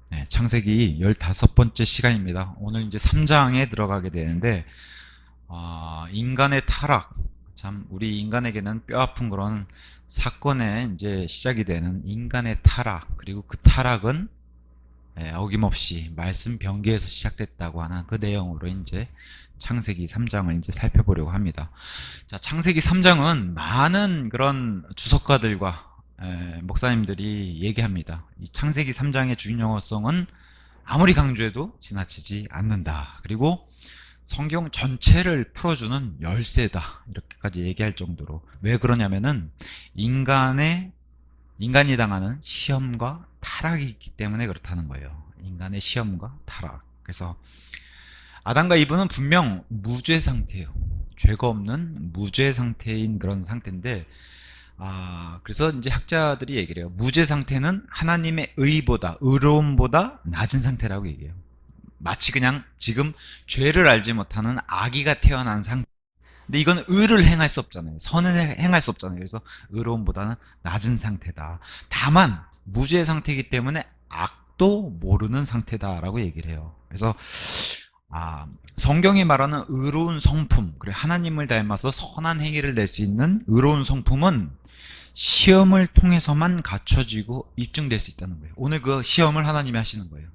네, 창세기 15번째 시간입니다. 오늘 이제 3장에 들어가게 되는데, 인간의 타락. 참, 우리 인간에게는 뼈아픈 그런 사건의 이제 시작이 되는 인간의 타락. 그리고 그 타락은 어김없이 말씀 변개에서 시작됐다고 하는 그 내용으로 이제 창세기 3장을 이제 살펴보려고 합니다. 자, 창세기 3장은 많은 그런 주석가들과 목사님들이 얘기합니다. 이 창세기 3장의 중요성은 아무리 강조해도 지나치지 않는다. 그리고 성경 전체를 풀어주는 열쇠다. 이렇게까지 얘기할 정도로. 왜 그러냐면은 인간이 당하는 시험과 타락이 있기 때문에 그렇다는 거예요. 인간의 시험과 타락. 그래서 아담과 이브는 분명 무죄 상태예요. 죄가 없는 무죄 상태인 그런 상태인데, 그래서 이제 학자들이 얘기를 해요. 무죄 상태는 하나님의 의로움보다 낮은 상태라고 얘기해요. 마치 그냥 지금 죄를 알지 못하는 아기가 태어난 상태. 근데 이건 의를 행할 수 없잖아요. 선을 행할 수 없잖아요. 그래서 의로움보다는 낮은 상태다. 다만 무죄 상태이기 때문에 악도 모르는 상태다라고 얘기를 해요. 그래서 성경이 말하는 의로운 성품, 그리고 하나님을 닮아서 선한 행위를 낼 수 있는 의로운 성품은 시험을 통해서만 갖춰지고 입증될 수 있다는 거예요. 오늘 그 시험을 하나님이 하시는 거예요.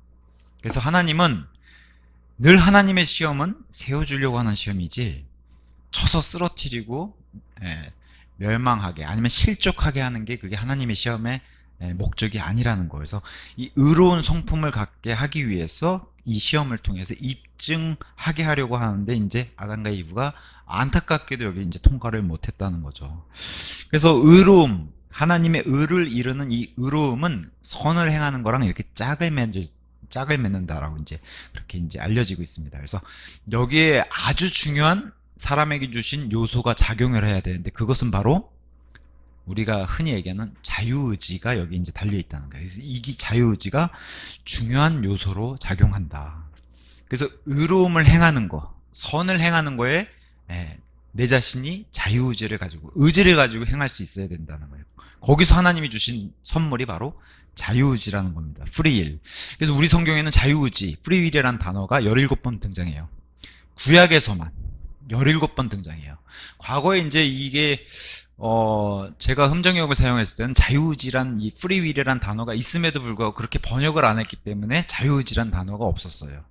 그래서 하나님은 늘 하나님의 시험은 세워주려고 하는 시험이지 쳐서 쓰러뜨리고 멸망하게 아니면 실족하게 하는 게 그게 하나님의 시험의 목적이 아니라는 거예요. 그래서 이 의로운 성품을 갖게 하기 위해서 이 시험을 통해서 입증하게 하려고 하는데 이제 아담과 이브가 안타깝게도 여기 이제 통과를 못했다는 거죠. 그래서 의로움, 하나님의 의를 이루는 이 의로움은 선을 행하는 거랑 이렇게 짝을 맺는다라고 이제 그렇게 이제 알려지고 있습니다. 그래서 여기에 아주 중요한 사람에게 주신 요소가 작용을 해야 되는데 그것은 바로 우리가 흔히 얘기하는 자유의지가 여기 이제 달려 있다는 거예요. 그래서 이 자유의지가 중요한 요소로 작용한다. 그래서 의로움을 행하는 거, 선을 행하는 거에 내 자신이 자유의지를 가지고 의지를 가지고 행할 수 있어야 된다는 거예요. 거기서 하나님이 주신 선물이 바로 자유의지라는 겁니다. 프리윌. 그래서 우리 성경에는 자유의지, 프리윌이라는 단어가 17번 등장해요. 구약에서만 17번 등장해요. 과거에 이제 이게 제가 흠정역을 사용했을 때는 자유의지란 이 프리윌이란 단어가 있음에도 불구하고 그렇게 번역을 안 했기 때문에 자유의지란 단어가 없었어요.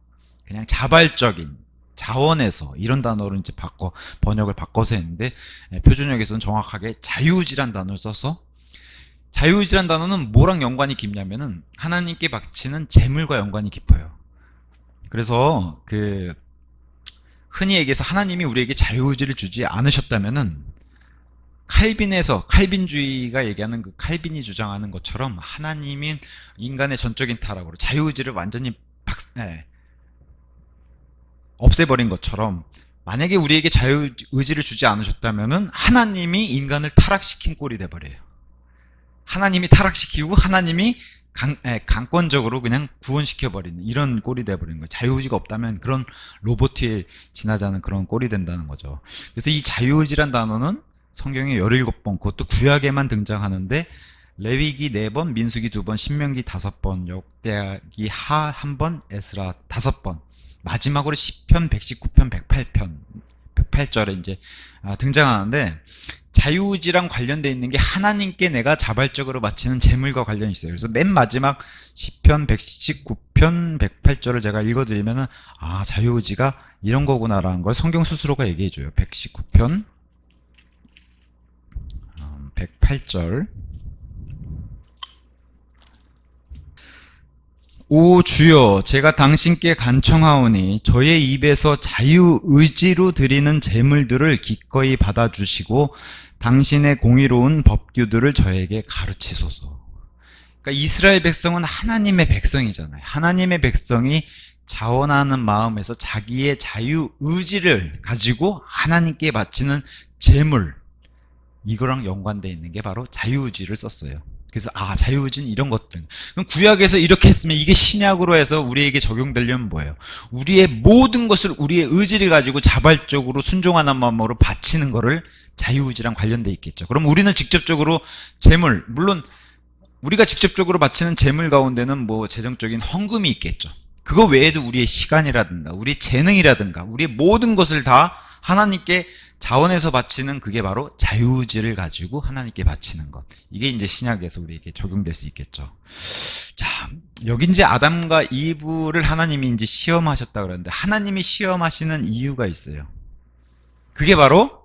그냥 자발적인 자원에서 이런 단어로 이제 번역을 바꿔서 했는데 표준역에서는 정확하게 자유의지란 단어를 써서 자유의지란 단어는 뭐랑 연관이 깊냐면은 하나님께 바치는 재물과 연관이 깊어요. 그래서 흔히 얘기해서 하나님이 우리에게 자유의지를 주지 않으셨다면은 칼빈주의가 얘기하는 그 칼빈이 주장하는 것처럼 하나님인 인간의 전적인 타락으로 자유의지를 완전히 없애버린 것처럼 만약에 우리에게 자유의지를 주지 않으셨다면은 하나님이 인간을 타락시킨 꼴이 돼버려요. 하나님이 타락시키고 하나님이 강권적으로 그냥 구원시켜버리는 이런 꼴이 돼버리는 거예요. 자유의지가 없다면 그런 로봇에 지나자는 그런 꼴이 된다는 거죠. 그래서 이 자유의지란 단어는 성경에 17번, 그것도 구약에만 등장하는데 레위기 4번, 민수기 2번, 신명기 5번, 역대기 하 1번, 에스라 5번, 마지막으로 시편 119편, 108절에 이제 등장하는데 자유의지랑 관련되어 있는 게 하나님께 내가 자발적으로 바치는 재물과 관련이 있어요. 그래서 맨 마지막 시편 119편 108절을 제가 읽어드리면은 자유의지가 이런 거구나라는 걸 성경 스스로가 얘기해줘요. 119편 108절 오 주여 제가 당신께 간청하오니 저의 입에서 자유의지로 드리는 제물들을 기꺼이 받아주시고 당신의 공의로운 법규들을 저에게 가르치소서. 그러니까 이스라엘 백성은 하나님의 백성이잖아요. 하나님의 백성이 자원하는 마음에서 자기의 자유의지를 가지고 하나님께 바치는 제물, 이거랑 연관되어 있는 게 바로 자유의지를 썼어요. 그래서 자유의지는 이런 것들. 그럼 구약에서 이렇게 했으면 이게 신약으로 해서 우리에게 적용되려면 뭐예요? 우리의 모든 것을 우리의 의지를 가지고 자발적으로 순종하는 마음으로 바치는 거를 자유의지랑 관련돼 있겠죠. 그럼 우리는 직접적으로 재물, 물론 우리가 직접적으로 바치는 재물 가운데는 뭐 재정적인 헌금이 있겠죠. 그거 외에도 우리의 시간이라든가 우리의 재능이라든가 우리의 모든 것을 다 하나님께 자원해서 바치는 그게 바로 자유의지를 가지고 하나님께 바치는 것. 이게 이제 신약에서 우리에게 적용될 수 있겠죠. 자, 여기 이제 아담과 이브를 하나님이 이제 시험하셨다 그러는데 하나님이 시험하시는 이유가 있어요. 그게 바로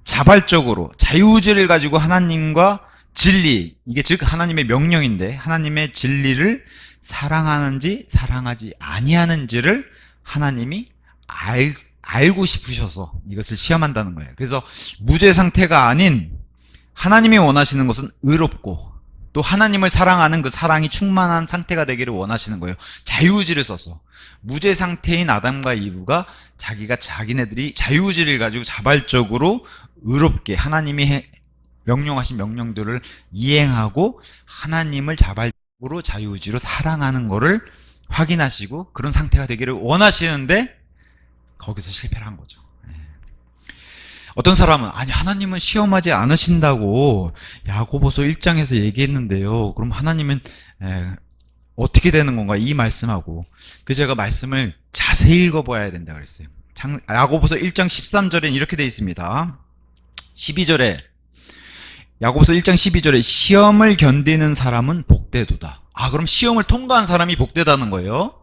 자발적으로 자유의지를 가지고 하나님과 진리, 이게 즉 하나님의 명령인데 하나님의 진리를 사랑하는지 사랑하지 아니하는지를 하나님이 알고 싶으셔서 이것을 시험한다는 거예요. 그래서 무죄 상태가 아닌 하나님이 원하시는 것은 의롭고 또 하나님을 사랑하는 그 사랑이 충만한 상태가 되기를 원하시는 거예요. 자유의지를 써서. 무죄 상태인 아담과 이브가 자기네들이 자유의지를 가지고 자발적으로 의롭게 하나님이 명령하신 명령들을 이행하고 하나님을 자발적으로 자유의지로 사랑하는 거를 확인하시고 그런 상태가 되기를 원하시는데 거기서 실패를 한 거죠. 어떤 사람은 아니 하나님은 시험하지 않으신다고 야고보서 1장에서 얘기했는데요. 그럼 하나님은 어떻게 되는 건가 이 말씀하고 그래서 제가 말씀을 자세히 읽어봐야 된다 그랬어요. 야고보서 1장 13절엔 이렇게 되어 있습니다. 12절에 야고보서 1장 12절에 시험을 견디는 사람은 복되도다. 그럼 시험을 통과한 사람이 복되다는 거예요.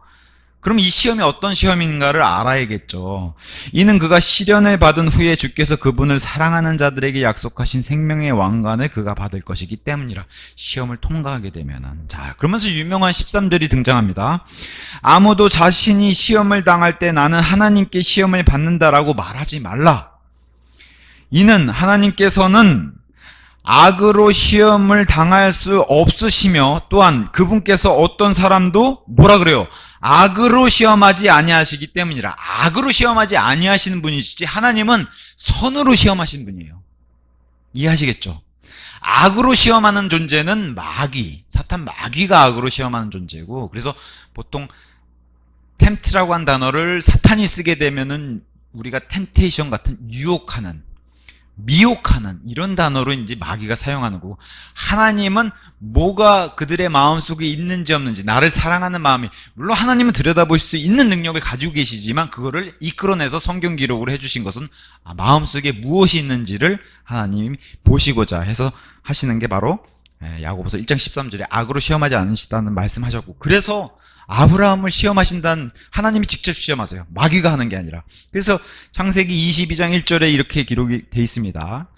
그럼 이 시험이 어떤 시험인가를 알아야겠죠. 이는 그가 시련을 받은 후에 주께서 그분을 사랑하는 자들에게 약속하신 생명의 왕관을 그가 받을 것이기 때문이라. 시험을 통과하게 되면은. 자, 그러면서 유명한 13절이 등장합니다. 아무도 자신이 시험을 당할 때 나는 하나님께 시험을 받는다라고 말하지 말라. 이는 하나님께서는 악으로 시험을 당할 수 없으시며 또한 그분께서 어떤 사람도 뭐라 그래요? 악으로 시험하지 아니하시기 때문이라. 악으로 시험하지 아니하시는 분이시지 하나님은 선으로 시험하시는 분이에요. 이해하시겠죠? 악으로 시험하는 존재는 마귀, 사탄 마귀가 악으로 시험하는 존재고 그래서 보통 템트라고 한 단어를 사탄이 쓰게 되면은 우리가 템테이션 같은 유혹하는 미혹하는 이런 단어로 이제 마귀가 사용하는 거고 하나님은 뭐가 그들의 마음속에 있는지 없는지 나를 사랑하는 마음이 물론 하나님은 들여다보실 수 있는 능력을 가지고 계시지만 그거를 이끌어내서 성경 기록으로 해주신 것은 마음속에 무엇이 있는지를 하나님이 보시고자 해서 하시는 게 바로 야고보서 1장 13절에 악으로 시험하지 않으시다는 말씀하셨고 그래서 아브라함을 시험하신다는 하나님이 직접 시험하세요. 마귀가 하는 게 아니라. 그래서 창세기 22장 1절에 이렇게 기록이 되어 있습니다.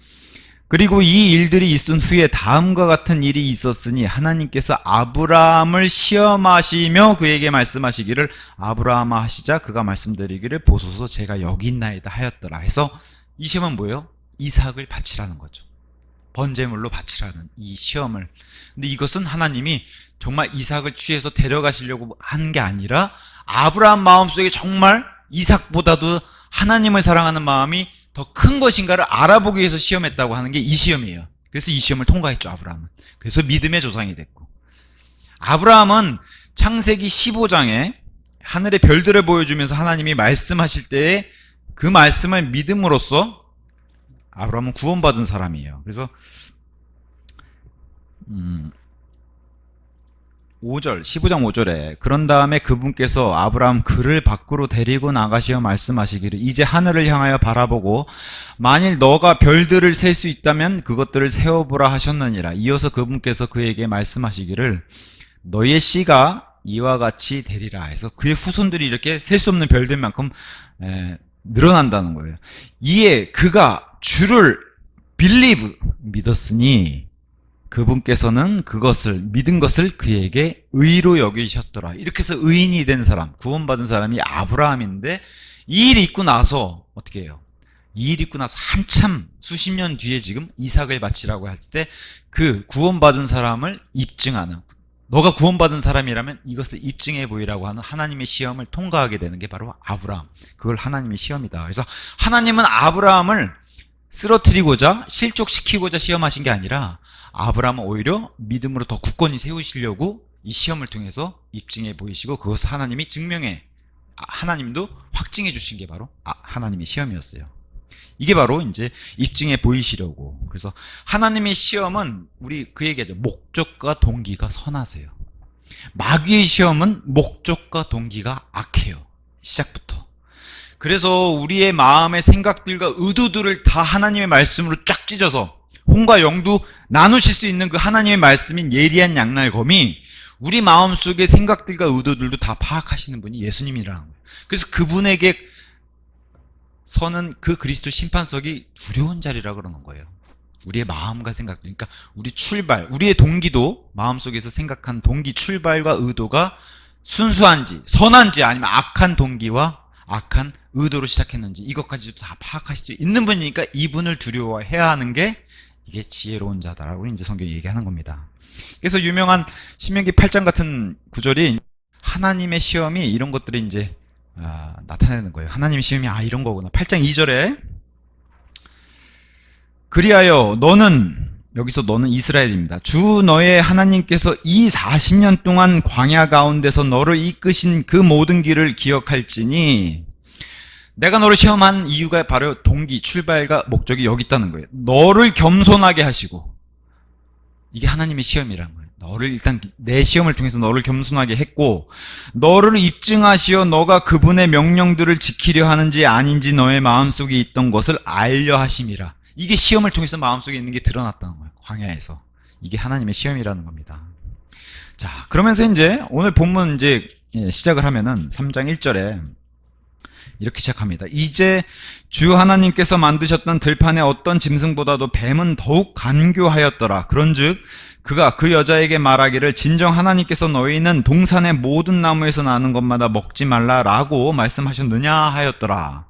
그리고 이 일들이 있은 후에 다음과 같은 일이 있었으니 하나님께서 아브라함을 시험하시며 그에게 말씀하시기를 아브라함아 하시자 그가 말씀드리기를 보소서 제가 여기 있나이다 하였더라 해서 이 시험은 뭐예요? 이삭을 바치라는 거죠. 번제물로 바치라는 이 시험을. 근데 이것은 하나님이 정말 이삭을 취해서 데려가시려고 한 게 아니라 아브라함 마음속에 정말 이삭보다도 하나님을 사랑하는 마음이 더 큰 것인가를 알아보기 위해서 시험했다고 하는 게 이 시험이에요. 그래서 이 시험을 통과했죠, 아브라함은. 그래서 믿음의 조상이 됐고. 아브라함은 창세기 15장에 하늘의 별들을 보여주면서 하나님이 말씀하실 때에 그 말씀을 믿음으로써 아브라함은 구원받은 사람이에요. 그래서 5절, 15장 5절에 그런 다음에 그분께서 아브라함 그를 밖으로 데리고 나가시어 말씀하시기를 이제 하늘을 향하여 바라보고 만일 너가 별들을 셀 수 있다면 그것들을 세어보라 하셨느니라. 이어서 그분께서 그에게 말씀하시기를 너의 씨가 이와 같이 되리라 해서 그의 후손들이 이렇게 셀 수 없는 별들만큼 늘어난다는 거예요. 이에 그가 주를 믿었으니 그분께서는 그것을 믿은 것을 그에게 의로 여기셨더라. 이렇게 해서 의인이 된 사람, 구원받은 사람이 아브라함인데 이 일이 있고 나서 어떻게 해요? 이 일이 있고 나서 한참 수십 년 뒤에 지금 이삭을 바치라고 할 때 그 구원받은 사람을 입증하는 너가 구원받은 사람이라면 이것을 입증해 보이라고 하는 하나님의 시험을 통과하게 되는 게 바로 아브라함. 그걸 하나님의 시험이다. 그래서 하나님은 아브라함을 쓰러뜨리고자 실족시키고자 시험하신 게 아니라 아브라함은 오히려 믿음으로 더 굳건히 세우시려고 이 시험을 통해서 입증해 보이시고 그것을 하나님이 하나님도 확증해 주신 게 바로 하나님의 시험이었어요. 이게 바로 이제 입증해 보이시려고. 그래서 하나님의 시험은 우리 그 얘기하죠. 목적과 동기가 선하세요. 마귀의 시험은 목적과 동기가 악해요. 시작부터. 그래서 우리의 마음의 생각들과 의도들을 다 하나님의 말씀으로 쫙 찢어서 혼과 영도 나누실 수 있는 그 하나님의 말씀인 예리한 양날검이 우리 마음속의 생각들과 의도들도 다 파악하시는 분이 예수님이라는 거예요. 그래서 그분에게 서는 그 그리스도 심판석이 두려운 자리라 그러는 거예요. 우리의 마음과 생각들, 그러니까 우리 출발, 우리의 동기도 마음속에서 생각한 동기, 출발과 의도가 순수한지 선한지 아니면 악한 동기와 악한 의도로 시작했는지 이것까지도 다 파악하실 수 있는 분이니까 이분을 두려워해야 하는 게 이게 지혜로운 자다라고 이제 성경이 얘기하는 겁니다. 그래서 유명한 신명기 8장 같은 구절이 하나님의 시험이 이런 것들이 이제 나타내는 거예요. 하나님의 시험이 이런 거구나. 8장 2절에 그리하여 너는, 여기서 너는 이스라엘입니다. 주 너의 하나님께서 이 40년 동안 광야 가운데서 너를 이끄신 그 모든 길을 기억할지니 내가 너를 시험한 이유가 바로 동기, 출발과 목적이 여기 있다는 거예요. 너를 겸손하게 하시고, 이게 하나님의 시험이라는 거예요. 너를 일단 내 시험을 통해서 너를 겸손하게 했고, 너를 입증하시어 너가 그분의 명령들을 지키려 하는지 아닌지 너의 마음속에 있던 것을 알려 하심이라. 이게 시험을 통해서 마음속에 있는 게 드러났다는 거예요. 광야에서. 이게 하나님의 시험이라는 겁니다. 자, 그러면서 이제 오늘 본문 이제 시작을 하면은 3장 1절에 이렇게 시작합니다. 이제 주 하나님께서 만드셨던 들판의 어떤 짐승보다도 뱀은 더욱 간교하였더라. 그런즉 그가 그 여자에게 말하기를 진정 하나님께서 너희는 동산의 모든 나무에서 나는 것마다 먹지 말라라고 말씀하셨느냐 하였더라.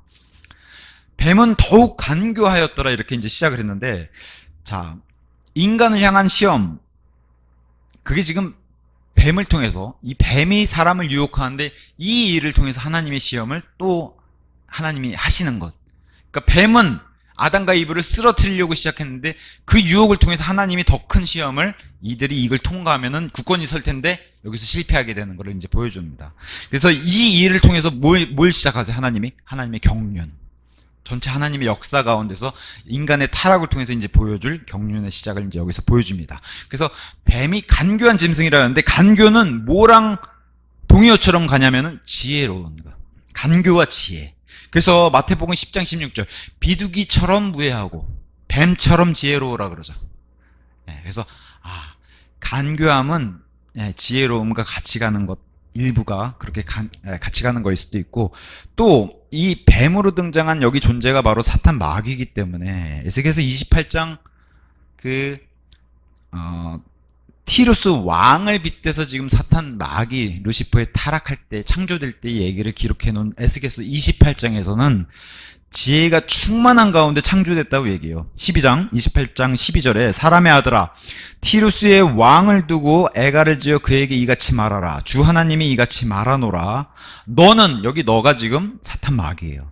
뱀은 더욱 간교하였더라. 이렇게 이제 시작을 했는데, 자, 인간을 향한 시험, 그게 지금 뱀을 통해서, 이 뱀이 사람을 유혹하는데 이 일을 통해서 하나님의 시험을 또 하나님이 하시는 것. 그러니까 뱀은 아담과 이브를 쓰러뜨리려고 시작했는데 그 유혹을 통해서 하나님이 더 큰 시험을, 이들이 이걸 통과하면은 굳건히 설 텐데 여기서 실패하게 되는 것을 이제 보여줍니다. 그래서 이 일을 통해서 뭘 시작하세요? 하나님의 경륜. 전체 하나님의 역사 가운데서 인간의 타락을 통해서 이제 보여줄 경륜의 시작을 이제 여기서 보여줍니다. 그래서 뱀이 간교한 짐승이라는데, 간교는 뭐랑 동의어처럼 가냐면은 지혜로운 거. 간교와 지혜. 그래서 마태복음 10장 16절 비둘기처럼 무해하고 뱀처럼 지혜로우라 그러죠. 그래서 간교함은 지혜로움과 같이 가는 것, 일부가 그렇게 같이 가는 거일 수도 있고, 또 이 뱀으로 등장한 여기 존재가 바로 사탄 마귀이기 때문에 에스겔서 28장 티루스 왕을 빗대서 지금 사탄 마귀 루시퍼의 타락할 때, 창조될 때 이 얘기를 기록해 놓은 에스겔서 28장에서는 지혜가 충만한 가운데 창조됐다고 얘기해요. 28장 12절에 사람의 아들아 티루스의 왕을 두고 애가를 지어 그에게 이같이 말하라. 주 하나님이 이같이 말하노라. 너는, 여기 너가 지금 사탄 마귀예요.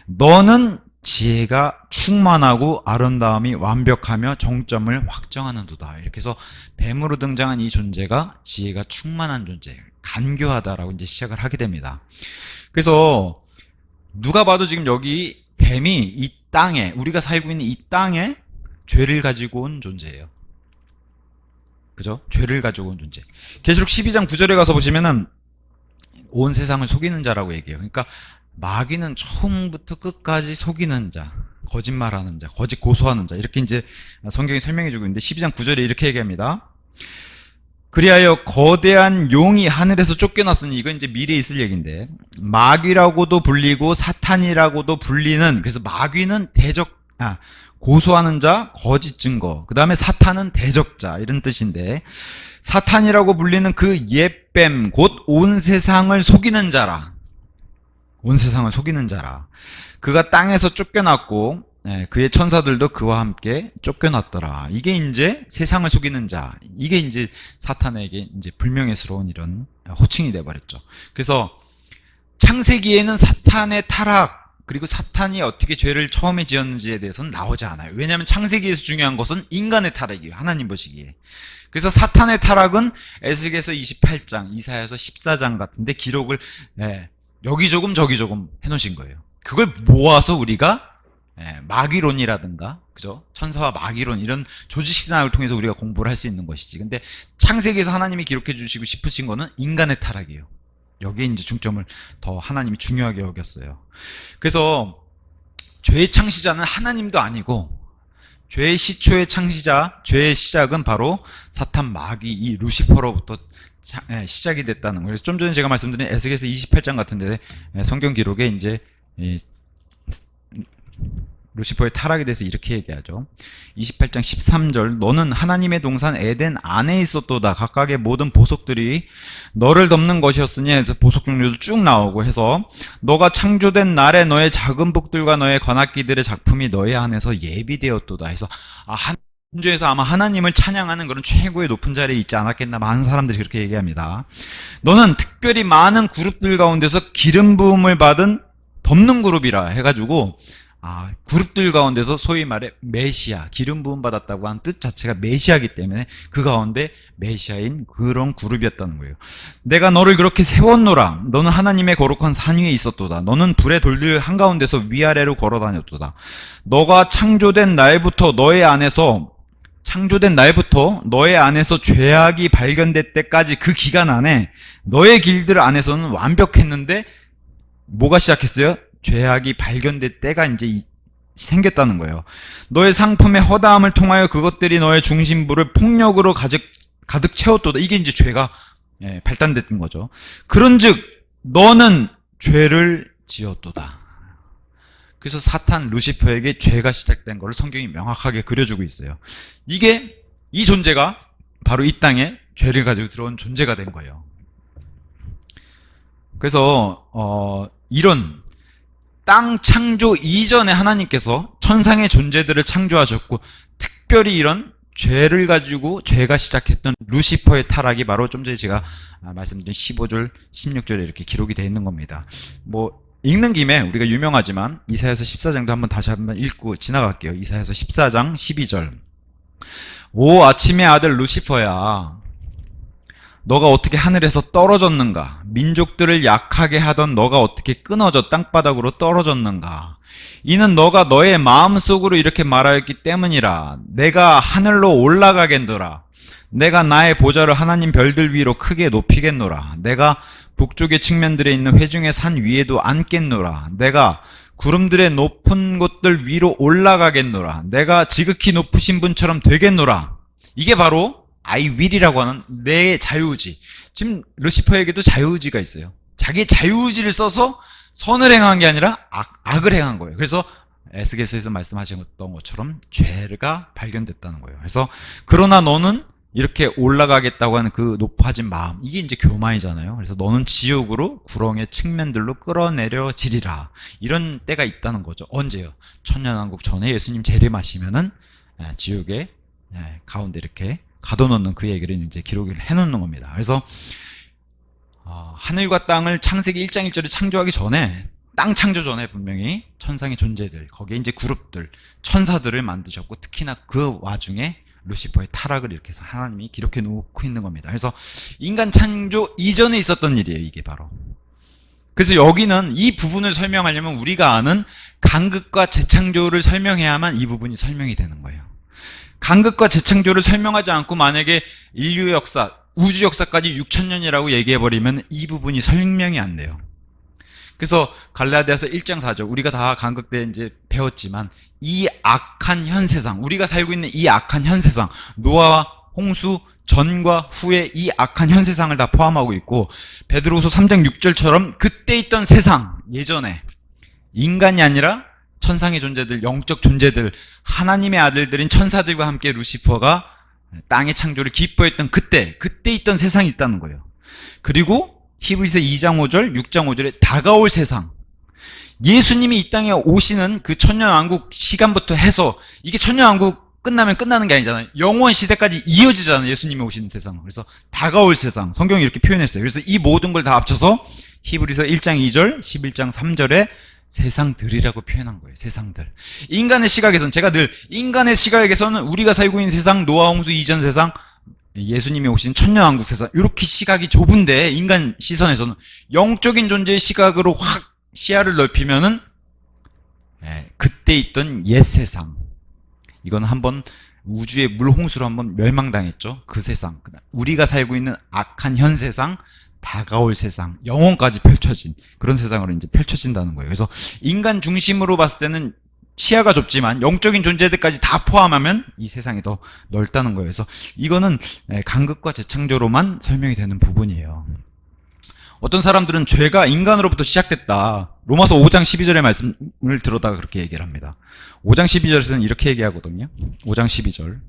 너는 지혜가 충만하고 아름다움이 완벽하며 정점을 확정하는도다. 이렇게 해서 뱀으로 등장한 이 존재가 지혜가 충만한 존재, 간교하다라고 이제 시작을 하게 됩니다. 그래서 누가 봐도 지금 여기 뱀이 이 땅에, 우리가 살고 있는 이 땅에 죄를 가지고 온 존재예요. 그죠? 죄를 가지고 온 존재. 계시록 12장 9절에 가서 보시면은 온 세상을 속이는 자라고 얘기해요. 그러니까 마귀는 처음부터 끝까지 속이는 자, 거짓말하는 자, 거짓 고소하는 자, 이렇게 이제 성경이 설명해 주고 있는데 12장 9절에 이렇게 얘기합니다. 그리하여 거대한 용이 하늘에서 쫓겨났으니, 이건 이제 미래에 있을 얘기인데, 마귀라고도 불리고 사탄이라고도 불리는, 그래서 마귀는 고소하는 자, 거짓 증거, 그 다음에 사탄은 대적자, 이런 뜻인데, 사탄이라고 불리는 그 옛뱀, 곧 온 세상을 속이는 자라. 온 세상을 속이는 자라. 그가 땅에서 쫓겨났고 그의 천사들도 그와 함께 쫓겨났더라. 이게 이제 세상을 속이는 자, 이게 이제 사탄에게 이제 불명예스러운 이런 호칭이 돼버렸죠. 그래서 창세기에는 사탄의 타락, 그리고 사탄이 어떻게 죄를 처음에 지었는지에 대해서는 나오지 않아요. 왜냐하면 창세기에서 중요한 것은 인간의 타락이에요. 하나님 보시기에. 그래서 사탄의 타락은 에스겔서 28장, 이사야서 14장 같은데 기록을 여기 조금 저기 조금 해놓으신 거예요. 그걸 모아서 우리가 마귀론이라든가, 그죠? 천사와 마귀론, 이런 조직신학을 통해서 우리가 공부를 할 수 있는 것이지. 근데 창세기에서 하나님이 기록해 주시고 싶으신 거는 인간의 타락이에요. 여기에 이제 중점을 더 하나님이 중요하게 여겼어요. 그래서 죄의 창시자는 하나님도 아니고, 죄의 시초의 창시자, 죄의 시작은 바로 사탄, 마귀, 이 루시퍼로부터 시작이 됐다는 거예요. 좀 전에 제가 말씀드린 에스겔서 28장 같은데 성경 기록에 이제 루시퍼의 타락에 대해서 이렇게 얘기하죠. 28장 13절, 너는 하나님의 동산 에덴 안에 있었도다. 각각의 모든 보석들이 너를 덮는 것이었으니 해서 보석 종류도 쭉 나오고 해서, 너가 창조된 날에 너의 작은 복들과 너의 관악기들의 작품이 너의 안에서 예비되었도다 해서, 한주에서 아마 하나님을 찬양하는 그런 최고의 높은 자리에 있지 않았겠나, 많은 사람들이 그렇게 얘기합니다. 너는 특별히 많은 그룹들 가운데서 기름 부음을 받은 덮는 그룹이라 해가지고, 그룹들 가운데서 소위 말해 메시아, 기름 부음 받았다고 한 뜻 자체가 메시아이기 때문에 그 가운데 메시아인 그런 그룹이었다는 거예요. 내가 너를 그렇게 세웠노라. 너는 하나님의 거룩한 산 위에 있었도다. 너는 불의 돌들 한가운데서 위아래로 걸어다녔도다. 너가 창조된 날부터 너의 안에서 죄악이 발견될 때까지 그 기간 안에 너의 길들 안에서는 완벽했는데 뭐가 시작했어요? 죄악이 발견될 때가 이제 생겼다는 거예요. 너의 상품의 허다함을 통하여 그것들이 너의 중심부를 폭력으로 가득 채웠도다. 이게 이제 죄가 발단됐던 거죠. 그런즉 너는 죄를 지었도다. 그래서 사탄 루시퍼에게 죄가 시작된 것을 성경이 명확하게 그려주고 있어요. 이 존재가 바로 이 땅에 죄를 가지고 들어온 존재가 된 거예요. 그래서 이런 땅 창조 이전에 하나님께서 천상의 존재들을 창조하셨고, 특별히 이런 죄를 가지고 죄가 시작했던 루시퍼의 타락이 바로 좀 전에 제가 말씀드린 15절, 16절에 이렇게 기록이 되어 있는 겁니다. 읽는 김에 우리가 유명하지만 이사야서 14장도 한번 다시 한번 읽고 지나갈게요. 이사야서 14장 12절. 오 아침의 아들 루시퍼야, 너가 어떻게 하늘에서 떨어졌는가? 민족들을 약하게 하던 너가 어떻게 끊어져 땅바닥으로 떨어졌는가? 이는 너가 너의 마음속으로 이렇게 말하였기 때문이라. 내가 하늘로 올라가겠노라. 내가 나의 보좌를 하나님 별들 위로 크게 높이겠노라. 내가 북쪽의 측면들에 있는 회중의 산 위에도 앉겠노라. 내가 구름들의 높은 곳들 위로 올라가겠노라. 내가 지극히 높으신 분처럼 되겠노라. 이게 바로 I will이라고 하는 내 자유의지. 지금 루시퍼에게도 자유의지가 있어요. 자기의 자유의지를 써서 선을 행한 게 아니라 악을 행한 거예요. 그래서 에스겔서에서 말씀하셨던 것처럼 죄가 발견됐다는 거예요. 그래서 그러나 너는 이렇게 올라가겠다고 하는 그 높아진 마음, 이게 이제 교만이잖아요. 그래서 너는 지옥으로 구렁의 측면들로 끌어내려지리라. 이런 때가 있다는 거죠. 언제요? 천년왕국 전에 예수님 재림하시면은 지옥의 가운데 이렇게 가둬놓는 그 얘기를 이제 기록을 해놓는 겁니다. 그래서 하늘과 땅을 창세기 1장 1절에 창조하기 전에, 땅 창조 전에 분명히 천상의 존재들, 거기에 이제 그룹들, 천사들을 만드셨고, 특히나 그 와중에 루시퍼의 타락을 이렇게 해서 하나님이 기록해 놓고 있는 겁니다. 그래서 인간 창조 이전에 있었던 일이에요, 이게 바로. 그래서 여기는 이 부분을 설명하려면 우리가 아는 간극과 재창조를 설명해야만 이 부분이 설명이 되는 거예요. 간극과 재창조를 설명하지 않고 만약에 인류 역사, 우주 역사까지 6,000년이라고 얘기해버리면 이 부분이 설명이 안 돼요. 그래서 갈라디아서 1장 4절, 우리가 다 간극 때 이제 배웠지만 이 악한 현세상, 우리가 살고 있는 이 악한 현세상, 노아와 홍수 전과 후에 이 악한 현세상을 다 포함하고 있고, 베드로후서 3장 6절처럼 그때 있던 세상, 예전에 인간이 아니라 천상의 존재들, 영적 존재들, 하나님의 아들들인 천사들과 함께 루시퍼가 땅의 창조를 기뻐했던 그때 있던 세상이 있다는 거예요. 그리고 히브리서 2장 5절, 6장 5절에 다가올 세상, 예수님이 이 땅에 오시는 그 천년왕국 시간부터 해서, 이게 천년왕국 끝나면 끝나는 게 아니잖아요. 영원 시대까지 이어지잖아요, 예수님이 오시는 세상. 그래서 다가올 세상, 성경이 이렇게 표현했어요. 그래서 이 모든 걸 다 합쳐서 히브리서 1장 2절, 11장 3절에 세상들이라고 표현한 거예요. 세상들. 인간의 시각에서는, 제가 늘 인간의 시각에서는 우리가 살고 있는 세상, 노아 홍수 이전 세상, 예수님이 오신 천년왕국 세상, 이렇게 시각이 좁은데, 인간 시선에서는 영적인 존재의 시각으로 확 시야를 넓히면은 그때 있던 옛 세상, 이건 한번 우주의 물홍수로 한번 멸망당했죠. 그 세상, 우리가 살고 있는 악한 현 세상, 다가올 세상, 영혼까지 펼쳐진 그런 세상으로 이제 펼쳐진다는 거예요. 그래서 인간 중심으로 봤을 때는 시야가 좁지만 영적인 존재들까지 다 포함하면 이 세상이 더 넓다는 거예요. 그래서 이거는 간극과 재창조로만 설명이 되는 부분이에요. 어떤 사람들은 죄가 인간으로부터 시작됐다. 로마서 5장 12절의 말씀을 들어다가 그렇게 얘기를 합니다. 5장 12절에서는 이렇게 얘기하거든요. 5장 12절.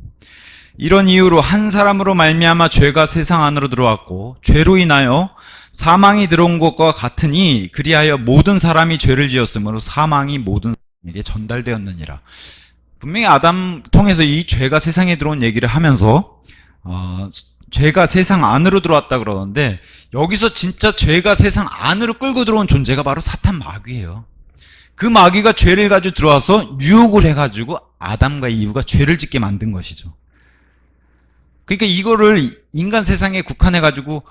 이런 이유로 한 사람으로 말미암아 죄가 세상 안으로 들어왔고 죄로 인하여 사망이 들어온 것과 같으니 그리하여 모든 사람이 죄를 지었으므로 사망이 모든 사람에게 전달되었느니라. 분명히 아담 통해서 이 죄가 세상에 들어온 얘기를 하면서 죄가 세상 안으로 들어왔다 그러는데, 여기서 진짜 죄가 세상 안으로 끌고 들어온 존재가 바로 사탄 마귀예요. 그 마귀가 죄를 가지고 들어와서 유혹을 해가지고 아담과 이브가 죄를 짓게 만든 것이죠. 그러니까 이거를 인간 세상에 국한해가지고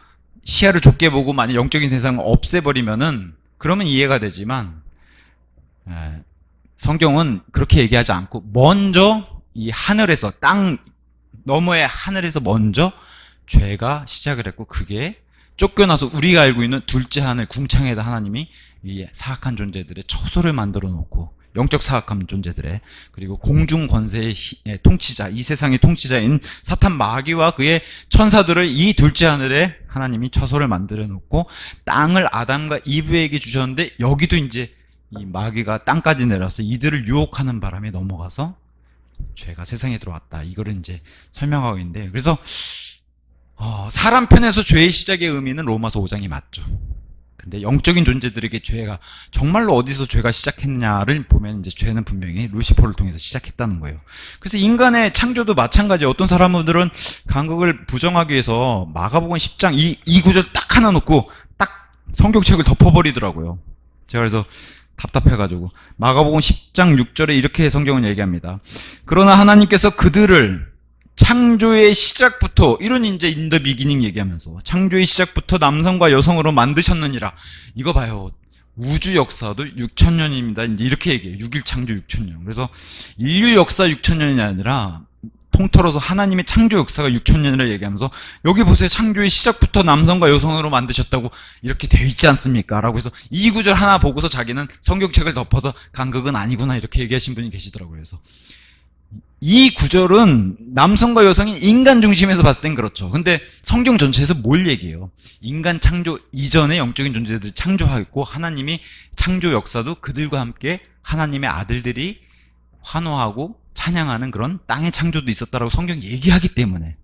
시야를 좁게 보고 만약 영적인 세상을 없애버리면은 그러면 이해가 되지만, 성경은 그렇게 얘기하지 않고 먼저 이 하늘에서, 땅 너머의 하늘에서 먼저 죄가 시작을 했고, 그게 쫓겨나서 우리가 알고 있는 둘째 하늘 궁창에다 하나님이 이 사악한 존재들의 처소를 만들어 놓고, 영적 사악한 존재들의, 그리고 공중 권세의 통치자, 이 세상의 통치자인 사탄 마귀와 그의 천사들을 이 둘째 하늘에 하나님이 처소를 만들어 놓고 땅을 아담과 이브에게 주셨는데, 여기도 이제 이 마귀가 땅까지 내려서 이들을 유혹하는 바람에 넘어가서 죄가 세상에 들어왔다. 이거를 이제 설명하고 있는데, 그래서 사람 편에서 죄의 시작의 의미는 로마서 5장이 맞죠. 근데 영적인 존재들에게 죄가 정말로 어디서 죄가 시작했냐를 보면 이제 죄는 분명히 루시퍼를 통해서 시작했다는 거예요. 그래서 인간의 창조도 마찬가지예요. 어떤 사람들은 간극을 부정하기 위해서 마가복음 10장 이 구절 딱 하나 놓고 딱 성경책을 덮어버리더라고요. 제가 그래서 답답해가지고 마가복음 10장 6절에 이렇게 성경은 얘기합니다. 그러나 하나님께서 그들을 창조의 시작부터, 이런 이제 인더 비기닝 얘기하면서 창조의 시작부터 남성과 여성으로 만드셨느니라. 이거 봐요. 우주 역사도 6,000년입니다. 이제 이렇게 얘기해요. 6일 창조 6,000년. 그래서 인류 역사 6,000년이 아니라 통틀어서 하나님의 창조 역사가 6,000년이라 얘기하면서, 여기 보세요. 창조의 시작부터 남성과 여성으로 만드셨다고 이렇게 되어 있지 않습니까? 라고 해서 이 구절 하나 보고서 자기는 성경책을 덮어서 간극은 아니구나 이렇게 얘기하신 분이 계시더라고요. 그래서 이 구절은 남성과 여성이 인간 중심에서 봤을 땐 그렇죠. 근데 성경 전체에서 뭘 얘기해요? 인간 창조 이전에 영적인 존재들을 창조하고 하나님이 창조 역사도 그들과 함께 하나님의 아들들이 환호하고 찬양하는 그런 땅의 창조도 있었다라고 성경이 얘기하기 때문에,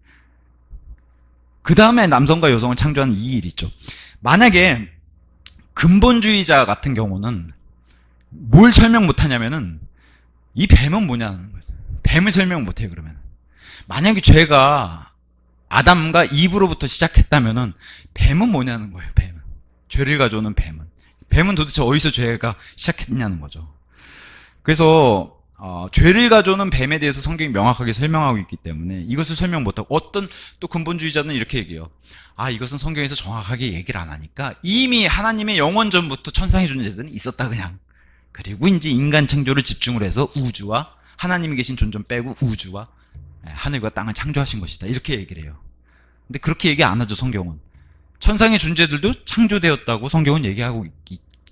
그 다음에 남성과 여성을 창조하는 이 일이 있죠. 만약에 근본주의자 같은 경우는 뭘 설명 못하냐면은 이 뱀은 뭐냐는 거죠. 뱀을 설명 못해요. 그러면 만약에 죄가 아담과 이브로부터 시작했다면은 뱀은 뭐냐는 거예요. 뱀은, 죄를 가져오는 뱀은 도대체 어디서 죄가 시작했냐는 거죠. 그래서 죄를 가져오는 뱀에 대해서 성경이 명확하게 설명하고 있기 때문에 이것을 설명 못하고, 어떤 또 근본주의자는 이렇게 얘기해요. 이것은 성경에서 정확하게 얘기를 안 하니까 이미 하나님의 영원 전부터 천상의 존재들은 있었다 그냥. 그리고 이제 인간 창조를 집중을 해서 우주와 하나님이 계신 존재 빼고 우주와 하늘과 땅을 창조하신 것이다. 이렇게 얘기를 해요. 근데 그렇게 얘기 안 하죠, 성경은. 천상의 존재들도 창조되었다고 성경은 얘기하고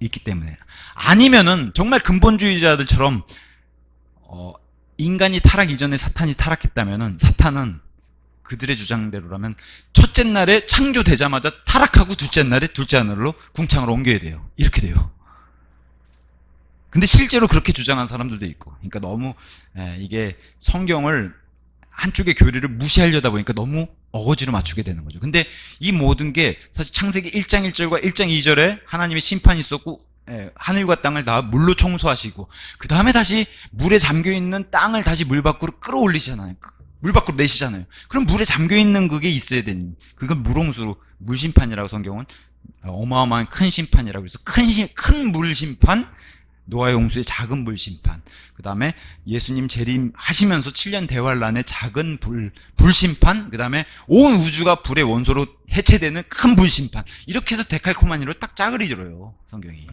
있기 때문에. 아니면은 정말 근본주의자들처럼 인간이 타락 이전에 사탄이 타락했다면은, 사탄은 그들의 주장대로라면 첫째 날에 창조되자마자 타락하고 둘째 날에 둘째 하늘로 궁창으로 옮겨야 돼요. 이렇게 돼요. 근데 실제로 그렇게 주장한 사람들도 있고, 그러니까 너무 이게 성경을 한쪽의 교리를 무시하려다 보니까 너무 어거지로 맞추게 되는 거죠. 근데 이 모든 게 사실 창세기 1장 1절과 1장 2절에 하나님의 심판이 있었고, 하늘과 땅을 다 물로 청소하시고, 그 다음에 다시 물에 잠겨있는 땅을 다시 물 밖으로 끌어올리시잖아요. 물 밖으로 내시잖아요. 그럼 물에 잠겨있는 그게 있어야 되는, 그건 물홍수로, 물심판이라고 성경은 어마어마한 큰 심판이라고 해서 큰 물심판, 노아의 홍수의 작은 물 심판, 그 다음에 예수님 재림하시면서 7년 대환란의 작은 불심판, 그 다음에 온 우주가 불의 원소로 해체되는 큰 불심판, 이렇게 해서 데칼코마니로 딱 짝을 이뤄요, 성경이.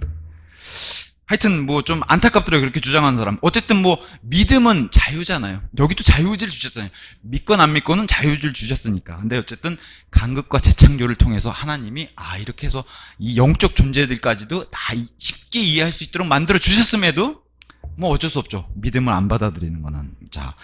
하여튼 뭐 좀 안타깝더라고요. 그렇게 주장하는 사람. 어쨌든 뭐 믿음은 자유잖아요. 여기도 자유의지를 주셨잖아요. 믿건 안 믿고는 자유의지를 주셨으니까. 근데 어쨌든 간극과 재창조를 통해서 하나님이 이렇게 해서 이 영적 존재들까지도 다 쉽게 이해할 수 있도록 만들어 주셨음에도 뭐 어쩔 수 없죠. 믿음을 안 받아들이는 거는. 자,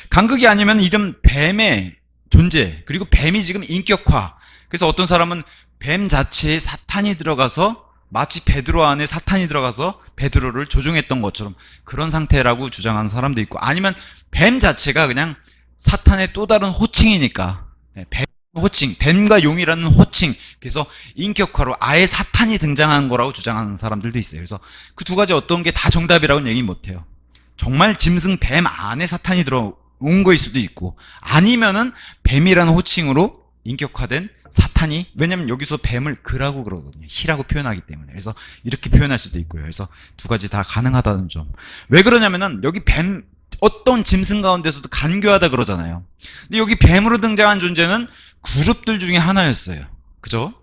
간극이 아니면 이런 뱀의 존재, 그리고 뱀이 지금 인격화. 그래서 어떤 사람은 뱀 자체에 사탄이 들어가서 마치 베드로 안에 사탄이 들어가서 베드로를 조종했던 것처럼 그런 상태라고 주장하는 사람도 있고, 아니면 뱀 자체가 그냥 사탄의 또 다른 호칭이니까, 뱀 호칭, 뱀과 용이라는 호칭, 그래서 인격화로 아예 사탄이 등장한 거라고 주장하는 사람들도 있어요. 그래서 그 두 가지 어떤 게 다 정답이라고는 얘기 못해요. 정말 짐승 뱀 안에 사탄이 들어온 거일 수도 있고, 아니면은 뱀이라는 호칭으로 인격화된 사탄이, 왜냐면 여기서 뱀을 그라고 그러거든요. 희라고 표현하기 때문에. 그래서 이렇게 표현할 수도 있고요. 그래서 두 가지 다 가능하다는 점. 왜 그러냐면은 여기 뱀, 어떤 짐승 가운데서도 간교하다 그러잖아요. 근데 여기 뱀으로 등장한 존재는 그룹들 중에 하나였어요. 그죠?